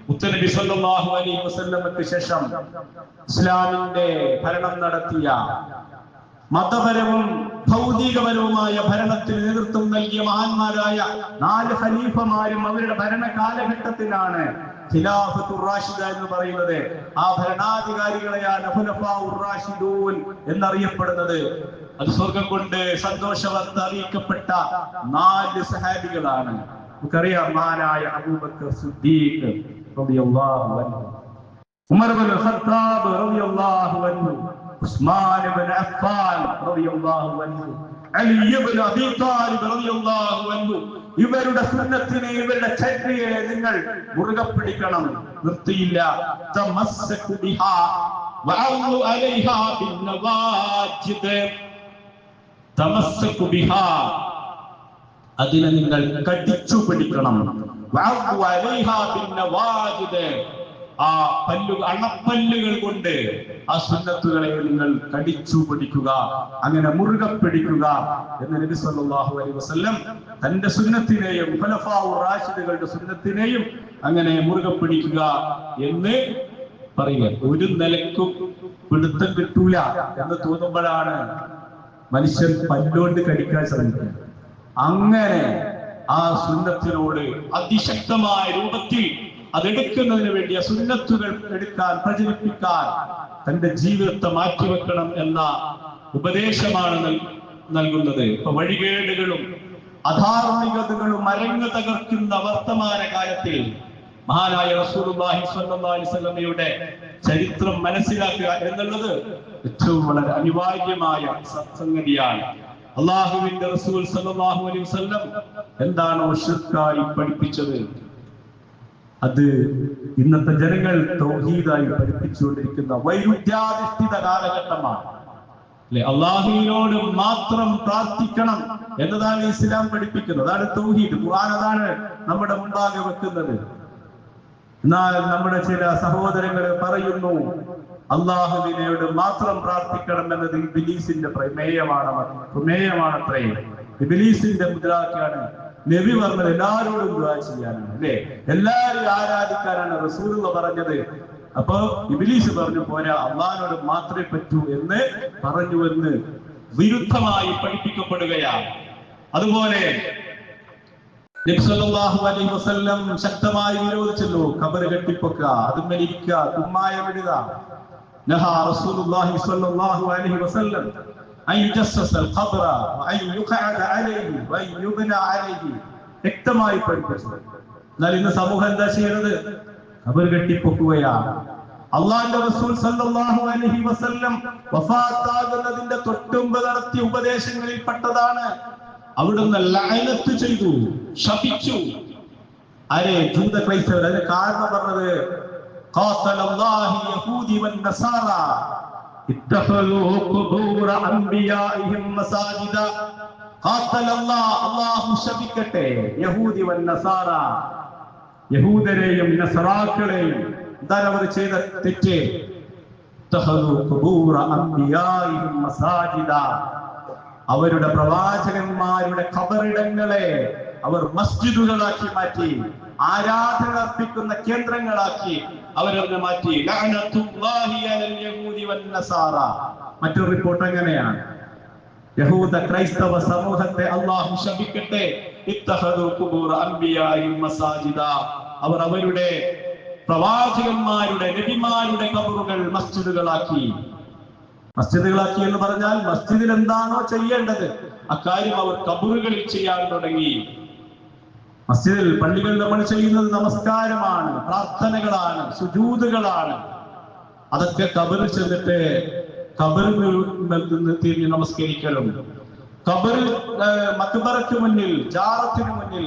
മുത്തനബി സല്ലല്ലാഹു അലൈഹി വസല്ലമക്ക് ശേഷം ഇസ്ലാമിന്റെ ഭരണം നടത്തിയ, മതപരവും ഭൗതികപരവുമായ ഭരണത്തിന് നേതൃത്വം നൽകിയ മഹാന്മാരായ 4 ഖലീഫമാരും അവരുടെ ഭരണ കാലഘട്ടത്തിലാണ് ഖിലാഫത്തുർ റാഷിദ എന്ന് പറയുന്നത്. ആ ഭരണാധികാരികളെയാണ് ഖുലഫാഉർ റാഷിദൂൻ എന്നറിയപ്പെടുന്നത്. അത് സ്വർഗം കൊണ്ട് സന്തോഷവാർത്ത അറിയിക്കപ്പെട്ട 4 സഹാബികളാണ്. നമുക്കറിയാം, മഹാനായ അബൂബക്കർ സിദ്ദീഖ് റളിയല്ലാഹു അൻഹു, ഉമർ ഇബ്നുൽ ഖത്താബ് റളിയല്ലാഹു അൻഹു, ഉസ്മാൻ ഇബ്നു അഫ്ഫാൻ റളിയല്ലാഹു അൻഹു, അലി ഇബ്നു അബീ ത്വാലിബ് റളിയല്ലാഹു അൻഹു. ഇവരുടെ സുന്നത്തിനെ, ഇവരുടെ ചര്യയെ നിങ്ങൾ മുറുകെ പിടിക്കണം. നിർത്തിയില്ല. തമസ്സകു ബിഹാ വഅഉ അലൈഹാ ബിന്നവാജിദ്. തമസ്സകു ബിഹാ, അതിനെ നിങ്ങൾ കടിച്ചു പിടിക്കണം. വഅഉ അലൈഹാ ബിന്നവാജിദ്, ആ അണപ്പല്ലുകൾ കൊണ്ട് ആ സുന്നത്തുകളെ നിങ്ങൾ കടിച്ചു പിടിക്കുക, അങ്ങനെ മുറുകെ പിടിക്കുക എന്ന് നബി സല്ലല്ലാഹു അലൈഹി വസല്ലം തന്റെ സുന്നത്തിനെയും ഖുലഫാഉർ റാഷിദുകളുടെ സുന്നത്തിനെയും അങ്ങനെ മുറുകെ പിടിക്കുക എന്ന് പറയുക. ഒരു നിലക്കും പിടുത്തം കിട്ടൂല എന്ന് തോന്നുമ്പോഴാണ് മനുഷ്യൻ പല്ലുകൊണ്ട് കടിക്കാൻ ശ്രമിക്കുന്നത്. അങ്ങനെ ആ സുന്നത്തിനോട് അതിശക്തമായ രൂപത്തിൽ അതെടുക്കുന്നതിന് വേണ്ടി ആ സുന്നത്തുകൾ എടുക്കാൻ, പ്രചരിപ്പിക്കാൻ തന്റെ ജീവിതത്തെ മാറ്റിവെക്കണം എന്ന ഉപദേശമാണ് നൽകുന്നത്. ഇപ്പൊ വഴികേടുകളും അധാർമികതകളും അരങ്ങ് തകർക്കുന്ന വർത്തമാന കാലത്തിൽ മഹാനായ റസൂലുള്ളാഹി സ്വല്ലല്ലാഹു അലൈഹി വസല്ലമയുടെ ചരിത്രം മനസ്സിലാക്കുക എന്നുള്ളത് ഏറ്റവും വളരെ അനിവാര്യമായ സംഗതിയാണ്. അള്ളാഹുവിന്റെ റസൂൽ സ്വല്ലല്ലാഹു അലൈഹി വസല്ലം എന്താണോ ശിർക്കായി പഠിപ്പിച്ചത്, അത് ഇന്നത്തെ ജനങ്ങൾ തൗഹീദായി പഠിപ്പിച്ചുകൊണ്ടിരിക്കുന്ന വൈരുദ്ധ്യാധിഷ്ഠിത കാലഘട്ടമാണ്. അല്ലെ, അള്ളാഹുവിനോട് മാത്രം പ്രാർത്ഥിക്കണം എന്നതാണ് ഇസ്ലാം പഠിപ്പിക്കുന്നത്. അതാണ് തൗഹീദ്. ഖുർആൻ അതാണ് നമ്മുടെ മുമ്പാകെ വെക്കുന്നത്. എന്നാൽ നമ്മുടെ ചില സഹോദരങ്ങൾ പറയുന്നു അള്ളാഹുവിനോട് മാത്രം പ്രാർത്ഥിക്കണം എന്നത് ഇബ്ലീസിന്റെ പ്രമേയമാണത്രേ. ഇബ്ലീസിന്റെ മുദ്രാവാക്യമാണ്. നബി പറഞ്ഞത് എല്ലാവരോടും ദുആ ചെയ്യാനാണ്, അല്ലെ, എല്ലാവരും ആരാധിക്കാനാണ് റസൂലുള്ളാഹി പറഞ്ഞത്. അപ്പൊ ഇബ്ലീസ് പറഞ്ഞു പോരാ, അള്ളാഹിനോട് മാത്രമേ പറ്റൂ എന്ന് പറഞ്ഞുവെന്ന് വിരുദ്ധമായി പഠിപ്പിക്കപ്പെടുകയാണ്. അതുപോലെ നബി സല്ലല്ലാഹു അലൈഹി വസല്ലം ശക്തമായി വിരോധിച്ചല്ലോ ഖബർ കെട്ടിപ്പൊക്കുക, അതുമ്മലിരിക്കുക, കുമ്മായമിടുക. നഹാ റസൂലുള്ളാഹി സ്വല്ലല്ലാഹു അലൈഹി വസല്ലം അൻ യുജസ്സസൽ ഖബ്റ വഅൻ യുഖഅദ അലൈഹി വഅൻ യുബ്ന അലൈഹി വ്യക്തമായി പഠിപ്പിച്ചു. എന്നാൽ ഇന്ന് സമൂഹം എന്താ ചെയ്യുന്നത്? ഖബർ കെട്ടിപ്പൊക്കുകയാണ്. അള്ളാഹുവിന്റെ റസൂൽ സല്ലല്ലാഹു അലൈഹി വസല്ലം വഫാത്താകുന്നതിന്റെ തൊട്ടുമുമ്പ് നടത്തിയ ഉപദേശങ്ങളിൽ പെട്ടതാണ്. അവിടുന്ന് ലഅനത്ത് ചെയ്തു, ശപിച്ചു. ആരെ? ജൂത ക്രൈസ്തവർ. അതിന് കാരണം പറഞ്ഞത് ഖാതലല്ലാഹു യഹൂദി വൻ നസാറ ഇത്തഖലൂ ഖുബൂറ അംബിയാഇഹിം മസാജിദ. ഖാതലല്ലാഹ്, അല്ലാഹു ശപിക്കട്ടെ, യഹൂദി വൻ നസാറ, യഹൂദരെയും നസറാക്കളെയും. എന്താണ് അവർ ചെയ്ത തെറ്റ്? ഇത്തഖലൂ ഖുബൂറ അംബിയാഇഹിം മസാജിദ. അവരുടെ പ്രവാചകന്മാരുടെ ഖബറിടങ്ങളെ അവർ മസ്ജിദുകളാക്കി മാറ്റി, ആരാധന അർപ്പിക്കുന്ന കേന്ദ്രങ്ങളാക്കി അവരതിനെ മാറ്റി. ലഅനത്തുല്ലാഹി അലൽ യഹൂദി വൻ നസാറ. മറ്റൊരു റിപ്പോർട്ട് എങ്ങനെയാണ്? യഹൂദ ക്രൈസ്തവ സമൂഹത്തെ അല്ലാഹു ശപിക്കട്ടെ. ഇത്തഖദു ഖുബൂറ അംബിയാഇഹിം മസാജിദ. അവർ അവരുടെ പ്രവാചകന്മാരുടെ നബിമാരുടെ ഖബറുകൾ മസ്ജിദുകളാക്കി. മസ്ജിദുകളാക്കി എന്ന് പറഞ്ഞാൽ മസ്ജിദിൽ എന്താണോ ചെയ്യേണ്ടത് അക്കാര്യം അവർ ഖബറുകളിൽ ചെയ്യാൻ തുടങ്ങി. മസ്ജിദിൽ, പള്ളികളിൽ നമ്മൾ ചെയ്യുന്നത് നമസ്കാരമാണ്, പ്രാർത്ഥനകളാണ്, സുജൂദുകളാണ്. അതൊക്കെ ഖബറിൽ ചെന്നിട്ട് ഖബറിൽ നിന്ന് തിരിഞ്ഞ് നമസ്കരിക്കലും, ഖബറിൽ മഖ്ബറയ്ക്ക് മുന്നിൽ, ജാറത്തിന് മുന്നിൽ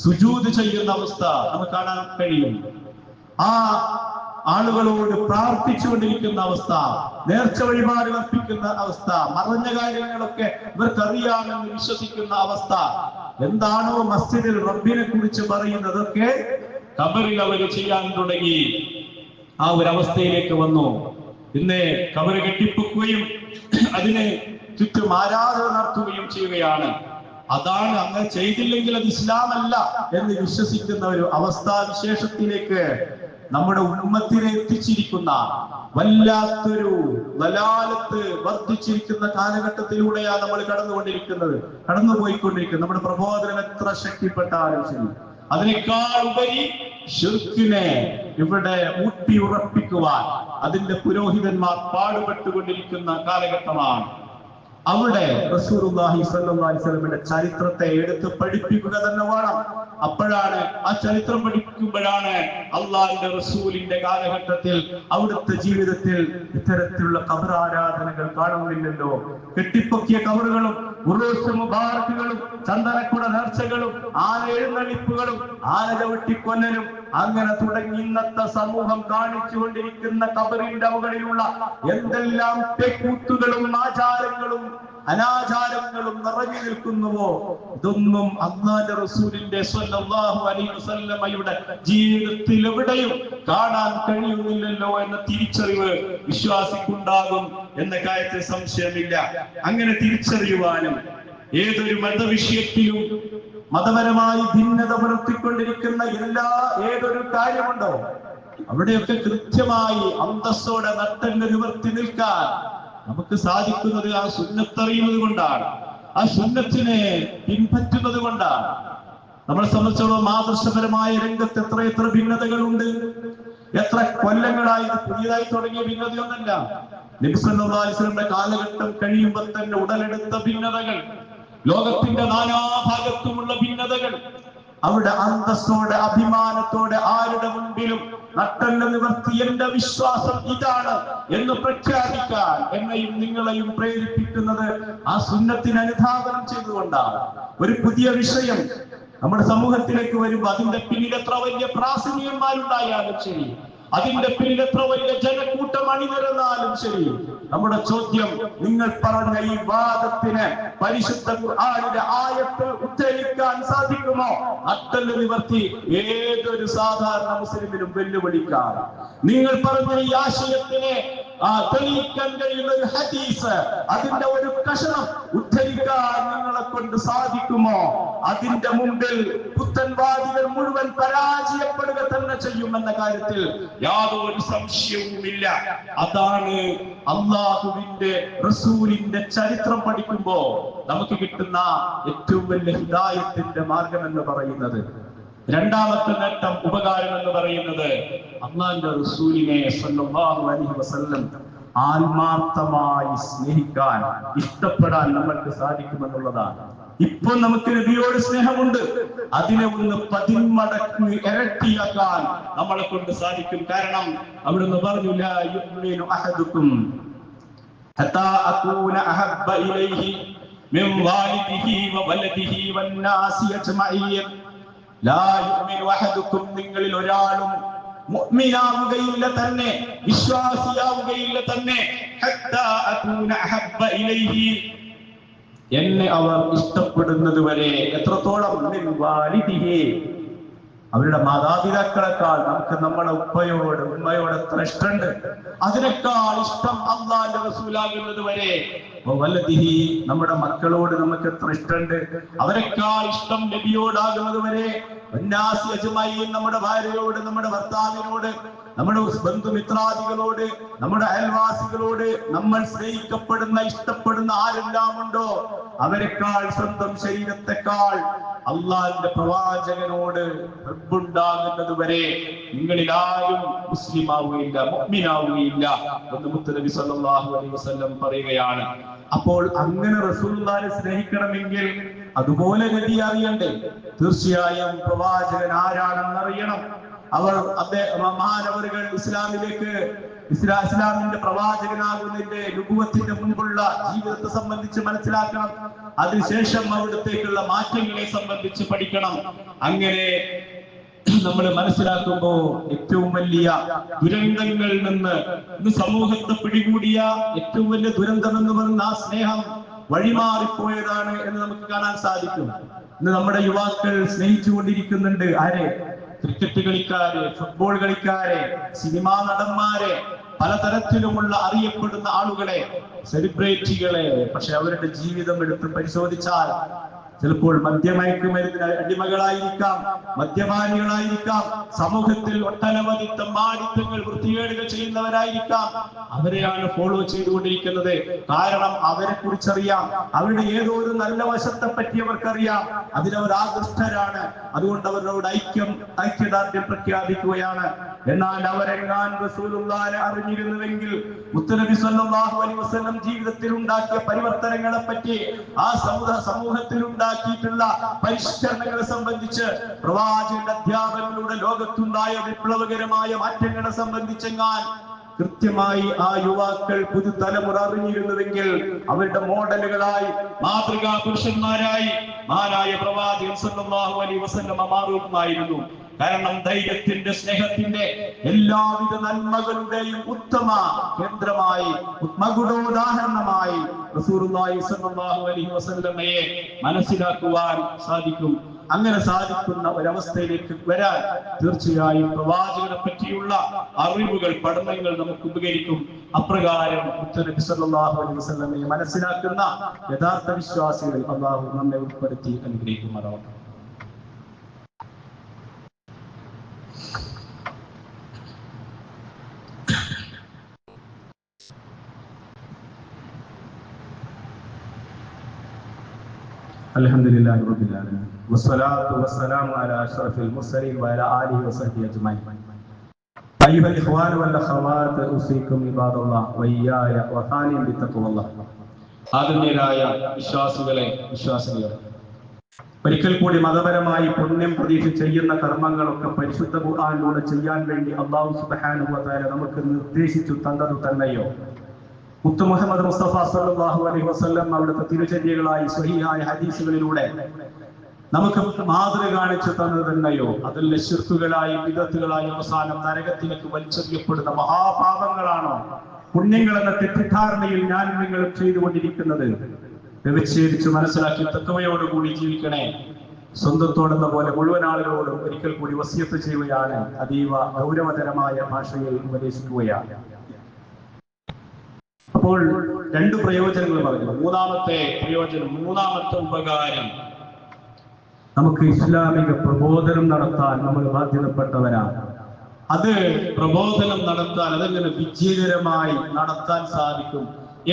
സുജൂദ് ചെയ്യുന്ന അവസ്ഥ നമുക്ക് കാണാൻ കഴിയും. ആ ആളുകളോട് പ്രാർത്ഥിച്ചുകൊണ്ടിരിക്കുന്ന അവസ്ഥ, നേർച്ച വഴിപാട് അർപ്പിക്കുന്ന അവസ്ഥ, മറഞ്ഞ കാര്യങ്ങളൊക്കെ ഇവർക്കറിയാമെന്ന് വിശ്വസിക്കുന്ന അവസ്ഥ. എന്താണോ മസ്ജിദിൽ റബ്ബിനെ കുറിച്ച് പറയുന്നതൊക്കെ ഖബറിൽ അവർ ചെയ്യാൻ തുടങ്ങി. ആ ഒരു അവസ്ഥയിലേക്ക് വന്നു. ഇന്ന് ഖബറ് കെട്ടിപ്പൊക്കുകയും അതിന് ചുറ്റും ആരാധന നടത്തുകയും ചെയ്യുകയാണ്. അതാണ്, അങ്ങനെ ചെയ്തില്ലെങ്കിൽ അത് ഇസ്ലാമല്ല എന്ന് വിശ്വസിക്കുന്ന ഒരു അവസ്ഥാവിശേഷത്തിലേക്ക് നമ്മുടെ ഉമ്മത്തിനെ എത്തിച്ചിരിക്കുന്ന വല്ലാത്തൊരു ദലാലത്ത് വർദ്ധിച്ചിരിക്കുന്ന കാലഘട്ടത്തിലൂടെയാണ് നമ്മൾ കടന്നുപോയിക്കൊണ്ടിരിക്കുന്നത്. നമ്മുടെ പ്രബോധനം എത്ര ശക്തിപ്പെട്ടാലും ശരി, അതിനേക്കാൾ ഉപരി ശിർക്കിനെ ഇവിടെ ഊട്ടി ഉറപ്പിക്കുവാൻ അതിന്റെ പുരോഹിതന്മാർ പാടുപെട്ടുകൊണ്ടിരിക്കുന്ന കാലഘട്ടമാണ്. അവിടെ റസൂലുള്ളാഹി സ്വല്ലല്ലാഹി അലൈഹി വസല്ലമയുടെ ചരിത്രത്തെ എടുത്ത് പഠിപ്പിക്കുക തന്നെ വേണം. അപ്പോഴാണ്, ആ ചരിത്രം പഠിക്കുമ്പോഴാണ് അള്ളാഹിന്റെ റസൂലിന്റെ കാലഘട്ടത്തിൽ അവിടുത്തെ ജീവിതത്തിൽ ഇത്തരത്തിലുള്ള ഖബർ ആരാധനകൾ കാണുന്നില്ലല്ലോ. കെട്ടിപ്പൊക്കിയ ഖബറുകളും ഉറൂസ് മുബാറക്കുകളും ചന്ദനക്കുട നേർച്ചകളും ആന എഴുന്നള്ളിപ്പുകളും ആന ചവിട്ടിക്കൊല്ലലും അങ്ങനെ തുടങ്ങി ഇന്നത്തെ സമൂഹം കാണിച്ചുകൊണ്ടിരിക്കുന്ന ഖബറിന്റെ മുകളിലുള്ള എന്തെല്ലാം തെക്കൂത്തുകളും ആചാരങ്ങളും അനാചാരങ്ങളും നിറഞ്ഞു നിൽക്കുന്നുവോ, ഇതൊന്നും അല്ലാഹുവിന്റെ റസൂലിന്റെ സ്വല്ലല്ലാഹു അലൈഹി വസല്ലമയുടെ ജീവിതത്തിൽ എവിടെയും കാണാൻ കഴിയുന്നില്ലല്ലോ എന്ന തിരിച്ചറിവ് വിശ്വാസിക്കുണ്ടാകും എന്ന കാര്യത്തിൽ സംശയമില്ല. അങ്ങനെ തിരിച്ചറിയുവാനും ഏതൊരു മതവിഷയത്തിലും മതപരമായി ഭിന്നത പുലർത്തിക്കൊണ്ടിരിക്കുന്ന ഏതൊരു കാര്യമുണ്ടോ അവിടെയൊക്കെ കൃത്യമായി അന്തസ്സോടെ നട്ടല് നിവർത്തി നിൽക്കാൻ നമുക്ക് സാധിക്കുന്നത് ആ സുന്നത്തറിയുന്നത് കൊണ്ടാണ്, ആ സുന്നത്തിനെ പിൻപറ്റുന്നത് കൊണ്ടാണ്. നമ്മളെ സംബന്ധിച്ചോളം ആദർശപരമായ രംഗത്ത് എത്ര ഭിന്നതകളുണ്ട്. എത്ര കൊല്ലങ്ങളായി പുതിയതായി തുടങ്ങിയ ഭിന്നതയൊന്നല്ല. നബി സല്ലല്ലാഹു അലൈഹി വസല്ലമയുടെ കാലഘട്ടം കഴിയുമ്പോൾ തന്നെ ഉടലെടുത്ത ഭിന്നതകൾ, ലോകത്തിന്റെ നാനാഭാഗത്തുമുള്ള ഭിന്നതകൾ. അവിടെ അന്തസ്സോടെ അഭിമാനത്തോടെ ആരുടെ മുൻപിലും നട്ടല് നിവർത്തി എന്റെ വിശ്വാസം ഇതാണ് എന്ന് പ്രഖ്യാപിക്കാൻ എന്നെയും നിങ്ങളെയും പ്രേരിപ്പിക്കുന്നത് ആ സുന്നത്തിന് അനുധാവനം ചെയ്തുകൊണ്ടാണ്. ഒരു പുതിയ വിഷയം നമ്മുടെ സമൂഹത്തിലേക്ക് വരുമ്പോൾ അതിന്റെ പിന്നിൽ എത്ര വലിയ പ്രാസംഗികന്മാരുണ്ടായാലും ശരി, അതിന്റെ പിന്നിൽ എത്ര വലിയ ജനക്കൂട്ടം അണിനിരന്നാലും ശരി, നമ്മുടെ ചോദ്യം, നിങ്ങൾ പറഞ്ഞ ഈ വാദത്തിന് പരിശുദ്ധ ഖുർആനിലെ ആയത്ത് ഉദ്ധരിക്കാൻ സാധിക്കുമോ? നട്ടല് നിവർത്തി ഏതൊരു സാധാരണ മുസ്ലിമിനും വെല്ലുവിളിക്കാം. നിങ്ങൾ പറഞ്ഞ ഈ ആശയത്തിനെ തെളിയിക്കാൻ കഴിയുന്ന ഒരു ഹദീസ്, അതിന്റെ ഒരു കഷണം ഉദ്ധരിക്കാൻ നിങ്ങളെ കൊണ്ട് സാധിക്കുമോ? അതിന്റെ മുമ്പിൽ പുത്തൻവാദികൾ മുഴുവൻ പരാജയപ്പെടുക തന്നെ ചെയ്യുമെന്ന കാര്യത്തിൽ യാതൊരു സംശയവുമില്ല. അതാണ് അല്ലാഹുവിന്റെ റസൂലിന്റെ ചരിത്രം പഠിക്കുമ്പോ നമുക്ക് കിട്ടുന്ന ഏറ്റവും വലിയ ഹിദായത്തിന്റെ മാർഗം എന്ന് പറയുന്നത്. രണ്ടാമത്തെ നേട്ടം, ഉപകാരം എന്ന് പറയുന്നത് അല്ലാഹുവിന്റെ റസൂലിനെ സ്വല്ലല്ലാഹു അലൈഹി വസല്ലം ആത്മാർത്ഥമായി സ്നേഹിക്കാൻ, ഇഷ്ടപ്പെടാൻ നമ്മൾക്ക് സാധിക്കുമെന്നുള്ളതാണ്. ഇപ്പൊ നമുക്ക് നബിയോട് സ്നേഹമുണ്ട്, അതിനെ ഒന്ന് 10 മടങ്ങ് ഇരട്ടിയാക്കാൻ നമ്മളെ കൊണ്ട് സാധിക്കും. കാരണം അവിടുന്ന് പറഞ്ഞു, ലാ യുഅ്മിനു അഹദുക്കും ഹത്താ അകൂന അഹബ്ബ ഇലൈഹി മിൻ വാലിദിഹി വവലദിഹി വന്നാസി അജ്മഈൻ. ലാ യുഅ്മിനു അഹദുക്കും, നിങ്ങളിൽ ഒരാളും മുഅ്മിനാവുകയില്ല തന്നെ, വിശ്വാസിയാവുകയില്ല തന്നെ, ഹത്താ അകൂന അഹബ്ബ ഇലൈഹി, എന്നെ അവർ ഇഷ്ടപ്പെടുന്നത് വരെ. എത്രത്തോളം? മിൻ വാലിദിഹി, അവരുടെ മാതാപിതാക്കളെക്കാൾ നമുക്ക് നമ്മുടെ ഉപ്പയോട് ഉമ്മയോട് എത്ര ഇഷ്ടമുണ്ട്, അതിനേക്കാൾ ഇഷ്ടം അല്ലാഹുവിന്റെ റസൂലാകുന്നത് വരെ. വലദിഹി, നമ്മുടെ മക്കളോട് നമുക്ക് എത്ര ഇഷ്ടമുണ്ട്, അവരെക്കാൾ ഇഷ്ടം നബിയോടാകുന്നത് വരെ. വന്നാസി അജ്മഈൻ, നമ്മുടെ ഭാര്യയോട്, നമ്മുടെ ഭർത്താവിനോട്, നമ്മുടെ ബന്ധുമിത്രാദികളോട്, നമ്മുടെ അയൽവാസികളോട് നമ്മൾ സ്നേഹിക്കപ്പെടുന്ന ഇഷ്ടപ്പെടുന്ന ആരെല്ലാം ഉണ്ടോ അവരെക്കാൾ, സ്വന്തം ശരീരത്തെക്കാൾ അള്ളാഹിന്റെ പ്രവാചകനോട് റബ്ബുണ്ടാകുന്നത് വരെ നിങ്ങളിൽ ആരും മുസ്ലിമാവുകയില്ല, മുഅ്മിനാവുകയില്ല എന്ന് മുത്തുനബി സല്ലല്ലാഹു അലൈഹി വസല്ലം പറയുകയാണ്. അപ്പോൾ അങ്ങനെ റസൂലുള്ളാഹിനെ സ്നേഹിക്കണമെങ്കിൽ അതുപോലെ നബി അറിയണ്ടേ? തീർച്ചയായും പ്രവാചകൻ ആരാണെന്ന് അറിയണം. മഹാനവറുകൾ ഇസ്ലാമിന്റെ പ്രവാചകനാകുന്നതിന്റെ നുബുവത്തിന്റെ മുൻപുള്ള ജീവിതത്തെ സംബന്ധിച്ച് മനസ്സിലാക്കണം. അതിനുശേഷം അവിടത്തേക്കുള്ള മാറ്റങ്ങളെ സംബന്ധിച്ച് പഠിക്കണം. അങ്ങനെ നമ്മൾ മനസ്സിലാക്കുമ്പോ ഏറ്റവും വലിയ ദുരന്തങ്ങളിൽ നിന്ന് ഇന്ന് സമൂഹത്തെ പിടികൂടിയ ഏറ്റവും വലിയ ദുരന്തം എന്ന് പറയുന്ന ആ സ്നേഹം വഴിമാറിപ്പോയതാണ് എന്ന് നമുക്ക് കാണാൻ സാധിക്കും. ഇന്ന് നമ്മുടെ യുവാക്കൾ സ്നേഹിച്ചുകൊണ്ടിരിക്കുന്നുണ്ട് ആരെ? ക്രിക്കറ്റ് കളിക്കാരെ, ഫുട്ബോൾ കളിക്കാരെ, സിനിമാ നടന്മാരെ, പലതരത്തിലുമുള്ള അറിയപ്പെടുന്ന ആളുകളെ, സെലിബ്രിറ്റികളെ. പക്ഷെ അവരുടെ ജീവിതം എടുത്ത് പരിശോധിച്ചാൽ ചിലപ്പോൾ മദ്യമയക്കുമരുന്നിന് അടിമകളായിരിക്കാം, മദ്യപാനികളായിരിക്കാം, സമൂഹത്തിൽ ഒട്ടനവധി തെമ്മാടിത്തങ്ങൾ, വൃത്തികേടുകൾ ചെയ്യുന്നവരായിരിക്കാം. അവരെയാണ് ഫോളോ ചെയ്തുകൊണ്ടിരിക്കുന്നത്. കാരണം അവരെ കുറിച്ചറിയാം, അവരുടെ ഏതോ ഒരു നല്ല വശത്തെ പറ്റി അവർക്കറിയാം, അതിനവർ ആകൃഷ്ടരാണ്. അതുകൊണ്ട് അവരോട് ഐക്യദാർഢ്യം പ്രഖ്യാപിക്കുകയാണ്. എന്നാൽ അവരെങ്ങാൻ റസൂലുള്ളാഹിനെ അറിഞ്ഞിരുന്നുവെങ്കിൽ, മുത്തുനബി സല്ലല്ലാഹു അലൈഹി വസല്ലം ജീവിതത്തിൽ ഉണ്ടാക്കിയ പരിവർത്തനങ്ങളെ പറ്റി, ആ സമൂഹത്തിൽ ഉണ്ടാക്കിയിട്ടുള്ള പരിഷ്കരണങ്ങളെ സംബന്ധിച്ച്, പ്രവാചകന്റെ അധ്യാപനത്തിലൂടെ ലോകത്തുണ്ടായ വിപ്ലവകരമായ മാറ്റങ്ങളെ സംബന്ധിച്ചെങ്ങാൻ കൃത്യമായി ആ യുവാക്കൾ പുതുതലമുറ അറിഞ്ഞിരുന്നുവെങ്കിൽ, അവരുടെ മോഡലുകളായി, മാതൃകാ പുരുഷന്മാരായി മഹാനായ പ്രവാചകൻ സല്ലല്ലാഹു അലൈഹി വസല്ലം മാറുമായിരുന്നു. കാരണം ധൈര്യത്തിന്റെ, സ്നേഹത്തിന്റെ, എല്ലാവിധ നന്മകളുടെയും ഉത്തമ കേന്ദ്രമായി, മകുടോദാഹരണമായി റസൂലുള്ളാഹി സ്വല്ലല്ലാഹു അലൈഹി വസല്ലമയെ മനസ്സിലാക്കുവാൻ സാധിക്കും. അങ്ങനെ സാധിക്കുന്ന ഒരവസ്ഥയിലേക്ക് വരാൻ തീർച്ചയായും പ്രവാചകനെ പറ്റിയുള്ള അറിവുകൾ, പഠനങ്ങൾ നമുക്ക് ഉപകരിക്കും. അപ്രകാരം മുത്തുനബി സല്ലല്ലാഹു അലൈഹി വസല്ലമയെ മനസ്സിലാക്കുന്ന യഥാർത്ഥ വിശ്വാസികൾ അല്ലാഹു നമ്മെ ഉൾപ്പെടുത്തി അനുഗ്രഹിക്കുമാറാവട്ടെ. അൽഹംദുലില്ലാഹി റബ്ബിൽ ആലമീൻ വസ്സലാത്തു വസ്സലാമു അലാ അഷ്റഫിൽ മുർസലീൻ വഅലാ ആലിഹി വസഹ്ബിഹി അജ്മഈൻ. അയ്യുഹൽ ഇഖ്വാനു വൽ അഖവാത്ത് ഉസീകും ഇബാദല്ലാഹ് വഇയ്യായ വഖാനിൻ ബിത്തഖ്വല്ലാഹ്. ആദരണീയരായ വിശ്വാസികളെ, വിശ്വാസിനികളെ, ഒരിക്കൽ കൂടി മതപരമായി പുണ്യം പ്രതീക്ഷിച്ച് ചെയ്യുന്ന കർമ്മങ്ങളൊക്കെ പരിശുദ്ധ ഖുർആനിലൂടെ ചെയ്യാൻ വേണ്ടി അല്ലാഹു സുബ്ഹാനഹു വ തആല നമുക്ക് നിർദ്ദേശിച്ചു തന്നത് തന്നെയോ? മുത്തു മുഹമ്മദ് മുസ്തഫ സല്ലല്ലാഹു അലൈഹി വസല്ലം അവിടുത്തെ തിരുചര്യകളായി സ്വഹീഹായ ഹദീസുകളിലൂടെ നമുക്ക് മാതൃക കാണിച്ചു തന്നത് തന്നെയോ? അതിൽ ശിർക്കുകളായി, ബിദഅത്തുകളായി അവസാനം നരകത്തിലേക്ക് വലിച്ചെറിയപ്പെടുന്ന മഹാപാപങ്ങളാണോ പുണ്യങ്ങൾ എന്ന തെറ്റിദ്ധാരണയിൽ ഞാൻ നിങ്ങളും ചെയ്തുകൊണ്ടിരിക്കുന്നത്? വ്യവച്ഛേദിച്ച് മനസ്സിലാക്കി തഖ്വയോടുകൂടി ജീവിക്കണേ. സ്വന്തത്തോടെന്ന പോലെ മുഴുവൻ ആളുകളോടും ഒരിക്കൽ കൂടി വസിയത്ത് ചെയ്യുകയാണ്, അതീവ ഗൗരവതരമായ ഭാഷയിൽ ഉപദേശിക്കുകയാണ്. അപ്പോൾ രണ്ട് പ്രയോജനങ്ങൾ പറഞ്ഞു. മൂന്നാമത്തെ പ്രയോജനം, മൂന്നാമത്തെ ഉപകാരം, നമുക്ക് ഇസ്ലാമിക പ്രബോധനം നടത്താൻ നമ്മൾ ബാധ്യതപ്പെട്ടവരാണ്. അത് പ്രബോധനം നടത്താൻ, അതെങ്ങനെ വിജയകരമായി നടത്താൻ സാധിക്കും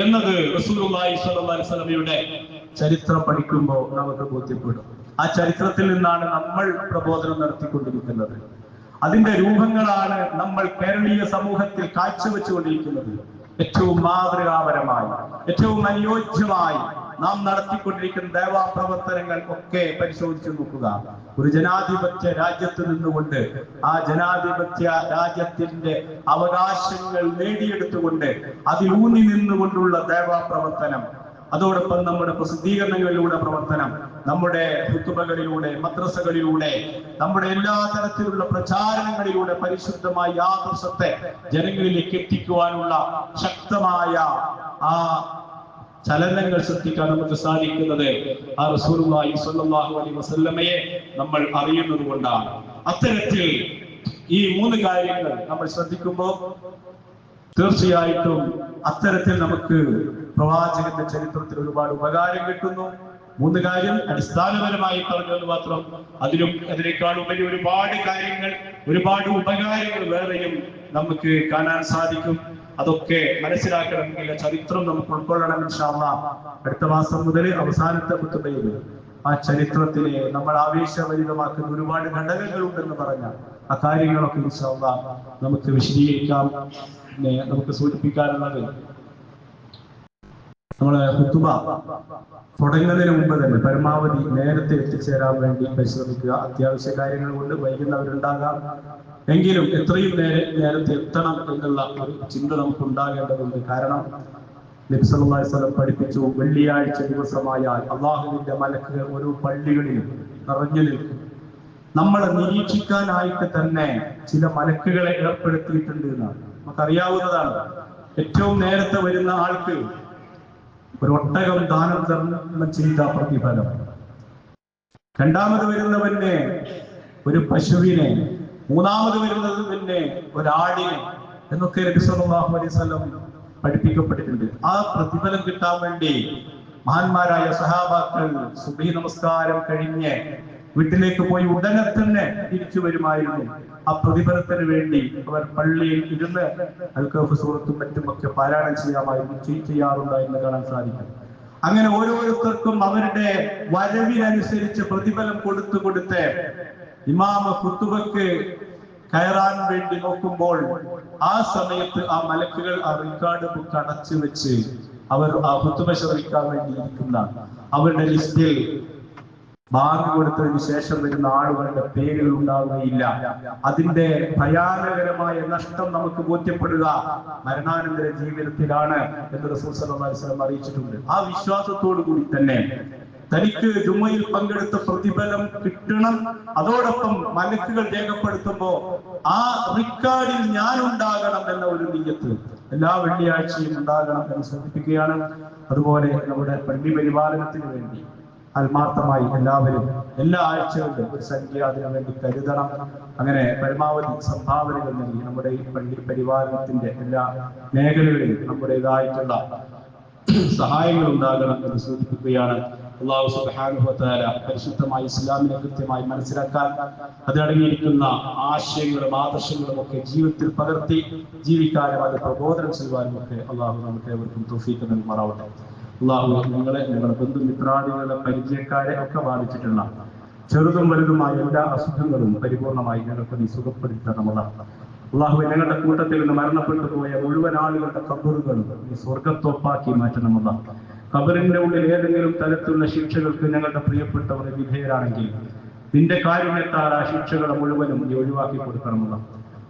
എന്നത് റസൂലുള്ളാഹി സ്വല്ലല്ലാഹു അലൈഹി വസല്ലമയുടെ ചരിത്രം പഠിക്കുമ്പോൾ നമുക്ക് ബോധ്യപ്പെടും. ആ ചരിത്രത്തിൽ നിന്നാണ് നമ്മൾ പ്രബോധനം നടത്തിക്കൊണ്ടിരിക്കുന്നത്. അതിന്റെ രൂപങ്ങളാണ് നമ്മൾ കേരളീയ സമൂഹത്തിൽ കാഴ്ചവെച്ചുകൊണ്ടിരിക്കുന്നത്. ഏറ്റവും മാതൃകാപരമായി, ഏറ്റവും അനുയോജ്യമായി നാം നടത്തിക്കൊണ്ടിരിക്കുന്ന ദേവാ പ്രവർത്തനങ്ങൾ ഒക്കെ പരിശോധിച്ചു നോക്കുക. ഒരു ജനാധിപത്യ രാജ്യത്ത് നിന്നുകൊണ്ട് ആ ജനാധിപത്യ രാജ്യത്തിന്റെ അവകാശങ്ങൾ നേടിയെടുത്തുകൊണ്ട് അതിലൂന്നി നിന്നുകൊണ്ടുള്ള ദേവാ പ്രവർത്തനം, അതോടൊപ്പം നമ്മുടെ പ്രസിദ്ധീകരണങ്ങളിലൂടെ പ്രവർത്തനം, നമ്മുടെ ഖുതുബകളിലൂടെ, മദ്രസകളിലൂടെ, നമ്മുടെ എല്ലാ തരത്തിലുള്ള പ്രചാരണങ്ങളിലൂടെ പരിശുദ്ധമായ ആദർശത്തെ ജനങ്ങളിലേക്ക് എത്തിക്കുവാനുള്ള ശക്തമായ ആ ചലനങ്ങൾ സൃഷ്ടിക്കാൻ നമുക്ക് സാധിക്കുന്നത് ആ റസൂലുള്ളാഹി സ്വല്ലല്ലാഹു അലൈഹി വസല്ലമയെ നമ്മൾ അറിയുന്നത് കൊണ്ടാണ്. അത്തരത്തിൽ ഈ 3 കാര്യങ്ങൾ നമ്മൾ ശ്രദ്ധിക്കുമ്പോൾ തീർച്ചയായിട്ടും അത്തരത്തിൽ നമുക്ക് പ്രവാചകന്റെ ചരിത്രത്തിൽ ഒരുപാട് ഉപകാരം കിട്ടുന്നു. 3 കാര്യം അടിസ്ഥാനപരമായി പറഞ്ഞത് മാത്രം. അതിനേക്കാൾ ഉപരി ഒരുപാട് കാര്യങ്ങൾ, ഒരുപാട് ഉപകാരങ്ങൾ വേറെയും നമുക്ക് കാണാൻ സാധിക്കും. അതൊക്കെ മനസ്സിലാക്കണമെങ്കിൽ ചരിത്രം നമുക്ക് ഉൾക്കൊള്ളണം. ഇൻഷാ അല്ലാഹ് അടുത്ത മാസം മുതൽ അവസാനത്തെ ഖുതുബയിൽ ആ ചരിത്രത്തിനെ നമ്മൾ ആവേശഭരിതമാക്കുന്ന ഒരുപാട് ഘടകങ്ങൾ ഉണ്ടെന്ന് പറഞ്ഞ ആ കാര്യങ്ങളൊക്കെ ഇൻഷാ അല്ലാഹ് നമുക്ക് വിശദീകരിക്കാം. നമുക്ക് സൂചിപ്പിക്കാനുള്ളത്, നമ്മളെ ഖുതുബ തുടങ്ങുന്നതിന് മുമ്പ് തന്നെ പരമാവധി നേരത്തെ എത്തിച്ചേരാൻ വേണ്ടി പരിശ്രമിക്കുക. അത്യാവശ്യ കാര്യങ്ങൾ കൊണ്ട് വൈകുന്നവരുണ്ടാകാം, എങ്കിലും എത്രയും നേരത്തെ എത്തണം എന്നുള്ള ഒരു ചിന്ത നമുക്ക് ഉണ്ടാകേണ്ടതുണ്ട്. കാരണം നബി സല്ലല്ലാഹു അലൈഹി വസല്ലം പഠിപ്പിച്ചു, വെള്ളിയാഴ്ച ദിവസമായാൽ അള്ളാഹുവിന്റെ മലക്കുകൾ ഓരോ പള്ളികളിലും നിറഞ്ഞു നിൽക്കും. നമ്മളെ നിരീക്ഷിക്കാനായിട്ട് തന്നെ ചില മലക്കുകളെ ഏർപ്പെടുത്തിയിട്ടുണ്ട് എന്നാണ് നമുക്കറിയാവുന്നതാണ്. ഏറ്റവും നേരത്തെ വരുന്ന ആൾക്ക് ഒരു ഒട്ടകം ദാനം ചെയ്ത പ്രതിഫലം, രണ്ടാമത് വരുന്നവന് ഒരു പശുവിനെ, മൂന്നാമത് വരുന്നതിന് ഒരാടിനെ എന്നൊക്കെ നബി സല്ലല്ലാഹു അലൈഹി വസല്ലം പഠിപ്പിക്കപ്പെട്ടിട്ടുണ്ട്. ആ പ്രതിഫലം കിട്ടാൻ വേണ്ടി മഹാന്മാരായ സഹാബാക്കൾ സുബ്ഹി നമസ്കാരം കഴിഞ്ഞ് വീട്ടിലേക്ക് പോയി ഉടനെ തന്നെ തിരിച്ചു വരുമായിരുന്നു. ആ പ്രതിഫലത്തിന് വേണ്ടി അവർ പള്ളിയിൽ ഇരുന്ന് അൽ-കഹ്ഫ് സൂറത്തും മറ്റുമൊക്കെ പാരായണം ചെയ്യാറുണ്ടായിരുന്നു കാണാൻ സാധിക്കും. അങ്ങനെ ഓരോരുത്തർക്കും അവരുടെ വരവിനനുസരിച്ച് പ്രതിഫലം കൊടുത്ത് ഇമാമ ഖുതുബക്ക് കയറാൻ വേണ്ടി നോക്കുമ്പോൾ ആ സമയത്ത് ആ മലക്കുകൾ ആ റിക്കാർഡ് ബുക്ക് അടച്ചു വെച്ച് അവർ ആ ഖുതുബ ശ്രവിക്കാൻ വേണ്ടി ഇരിക്കുന്ന അവരുടെ ലിസ്റ്റിൽ ബാങ്ക് കൊടുത്തതിന് ശേഷം വരുന്ന ആളുകളുടെ പേരുകൾ ഉണ്ടാവുകയില്ല. അതിന്റെ ഭയാനകരമായ നഷ്ടം നമുക്ക് ബോധ്യപ്പെടുക മരണാനന്തര ജീവിതത്തിലാണ് എന്ന് റസൂൽ സല്ലല്ലാഹു അലൈഹി വസല്ലം അറിയിച്ചിട്ടുണ്ട്. ആ വിശ്വാസത്തോടു കൂടി തന്നെ തനിക്ക് ജുമയിൽ പങ്കെടുത്ത പ്രതിഫലം കിട്ടണം, അതോടൊപ്പം മലക്കുകൾ രേഖപ്പെടുത്തുമ്പോ ആ റിക്കാർഡിൽ ഞാൻ ഉണ്ടാകണം എന്ന ഒരു നിയ്യത്ത് എല്ലാ വെള്ളിയാഴ്ചയും ഉണ്ടാകണം എന്ന് സൂചിപ്പിക്കുകയാണ്. അതുപോലെ നമ്മുടെ പള്ളി പരിപാലനത്തിന് വേണ്ടി ആത്മാർത്ഥമായി എല്ലാവരും എല്ലാ ആഴ്ചകളിലും ഒരു സംഖ്യ അതിനു വേണ്ടി കരുതണം. അങ്ങനെ പരമാവധി സംഭാവനകൾ നൽകി നമ്മുടെ ഈ പള്ളി പരിപാലനത്തിന്റെ എല്ലാ മേഖലകളിലും നമ്മുടേതായിട്ടുള്ള സഹായങ്ങൾ ഉണ്ടാകണം എന്ന് സൂചിപ്പിക്കുകയാണ്. അല്ലാഹു സുബ്ഹാനഹു വ തആല പരിശുദ്ധമായ ഇസ്ലാമിനെ കൃത്യമായി മനസ്സിലാക്കാൻ, അതിലടങ്ങിയിരിക്കുന്ന ആശയങ്ങളും ആദർശങ്ങളും ഒക്കെ ജീവിതത്തിൽ പകർത്തി ജീവിക്കാനും അത് പ്രബോധനം ചെയ്യുവാനും ഒക്കെ അല്ലാഹു നമുക്ക് ഏവർക്കും തൗഫീഖ് നൽകുമാറാവട്ടെ. അല്ലാഹു ഞങ്ങളുടെ ബന്ധുമിത്രാദികളുടെ പരിചയക്കാരെ ഒക്കെ ബാധിച്ചിട്ടുള്ള ചെറുതും വലുതുമായ എല്ലാ അസുഖങ്ങളും പരിപൂർണമായി ഞങ്ങൾക്ക് നീ സുഖപ്പെടുത്തി തരണമല്ല. അല്ലാഹുവേ, ഞങ്ങളുടെ കൂട്ടത്തിൽ നിന്ന് മരണപ്പെട്ടു പോയ മുഴുവൻ ആളുകളുടെ ഖബറുകളും നീ സ്വർഗത്തോപ്പാക്കി മാറ്റണമല്ല. ഖബറിന്റെ ഉള്ളിൽ ഏതെങ്കിലും തരത്തിലുള്ള ശിക്ഷകൾക്ക് ഞങ്ങളുടെ പ്രിയപ്പെട്ടവർ വിധേയരാണെങ്കിൽ നിന്റെ കാരുണ്യത്താൽ ആ ശിക്ഷകളെ മുഴുവനും നീ ഒഴിവാക്കി കൊടുക്കണമല്ല.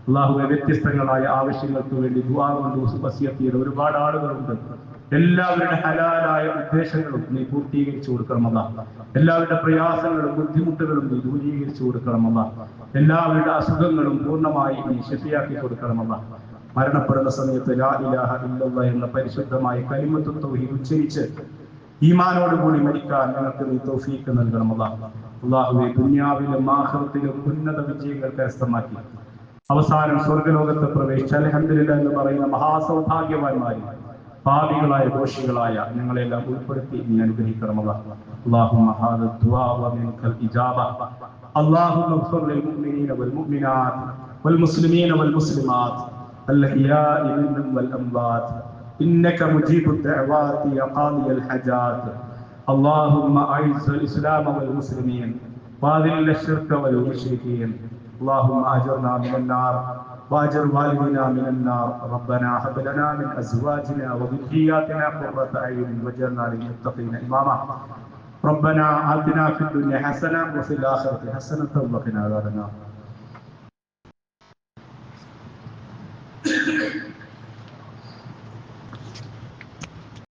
അല്ലാഹുവേ, വ്യത്യസ്തങ്ങളായ ആവശ്യങ്ങൾക്ക് വേണ്ടി ദുആ കൊണ്ട് വസിയത്ത് ചെയ്ത ഒരുപാട് ആളുകളുണ്ട്. എല്ലാവരുടെ ഹലാലായ ഉദ്ദേശങ്ങളും നീ പൂർത്തീകരിച്ചു കൊടുക്കണമല്ല. എല്ലാവരുടെ പ്രയാസങ്ങളും ബുദ്ധിമുട്ടുകളും നീ ദൂരീകരിച്ചു കൊടുക്കണമല്ല. എല്ലാവരുടെ അസുഖങ്ങളും പൂർണ്ണമായി നീ ശഫിയാക്കി കൊടുക്കണമല്ല. മരണപ്പെടുന്ന സമയത്ത് ലാ ഇലാഹ ഇല്ലല്ലാഹ് എന്ന പരിശുദ്ധമായ കലിമത്തുൽ തൗഹീദ് ഉച്ചരിച്ച് ഈമാനോടുകൂടി മരിക്കാൻ ഞങ്ങൾക്ക് നീ തൗഫീഖ് നൽകണമല്ല. അല്ലാഹുവേ, ദുനിയാവിലും ആഖിറത്തിലും ഉന്നത വിജയങ്ങൾ കരസ്ഥമാക്കി അവസാനം സ്വർഗ്ഗലോകത്തെ പ്രവേശിച്ച അൽഹംദുലില്ലാഹ് എന്ന് പറയുന്ന മഹാസൗഭാഗ്യവാന്മാരിൽ പാപികളായ ദോഷികളായ ഞങ്ങളെല്ലാം ഉൾപ്പെടുത്തി നീ അനുഗ്രഹിക്കണമല്ല. اللهم هذا الدعاء ومنك الإجابة. اللهم اغفر للمؤمنين والمؤمنات والمسلمين والمسلمات الأحياء منهم والأموات إنك مجيب الدعوات يا قاضي الحاجات. اللهم أعز الإسلام والمسلمين وأذل الشرك والمشركين. اللهم أجرنا من النار واجر والدينا من النار ربنا هب لنا من ازواجنا وذرياتنا قرة اعين واجعلنا للمتقين اماما ربنا آتنا في الدنيا حسنة وفي الآخرة حسنة وقنا عذاب النار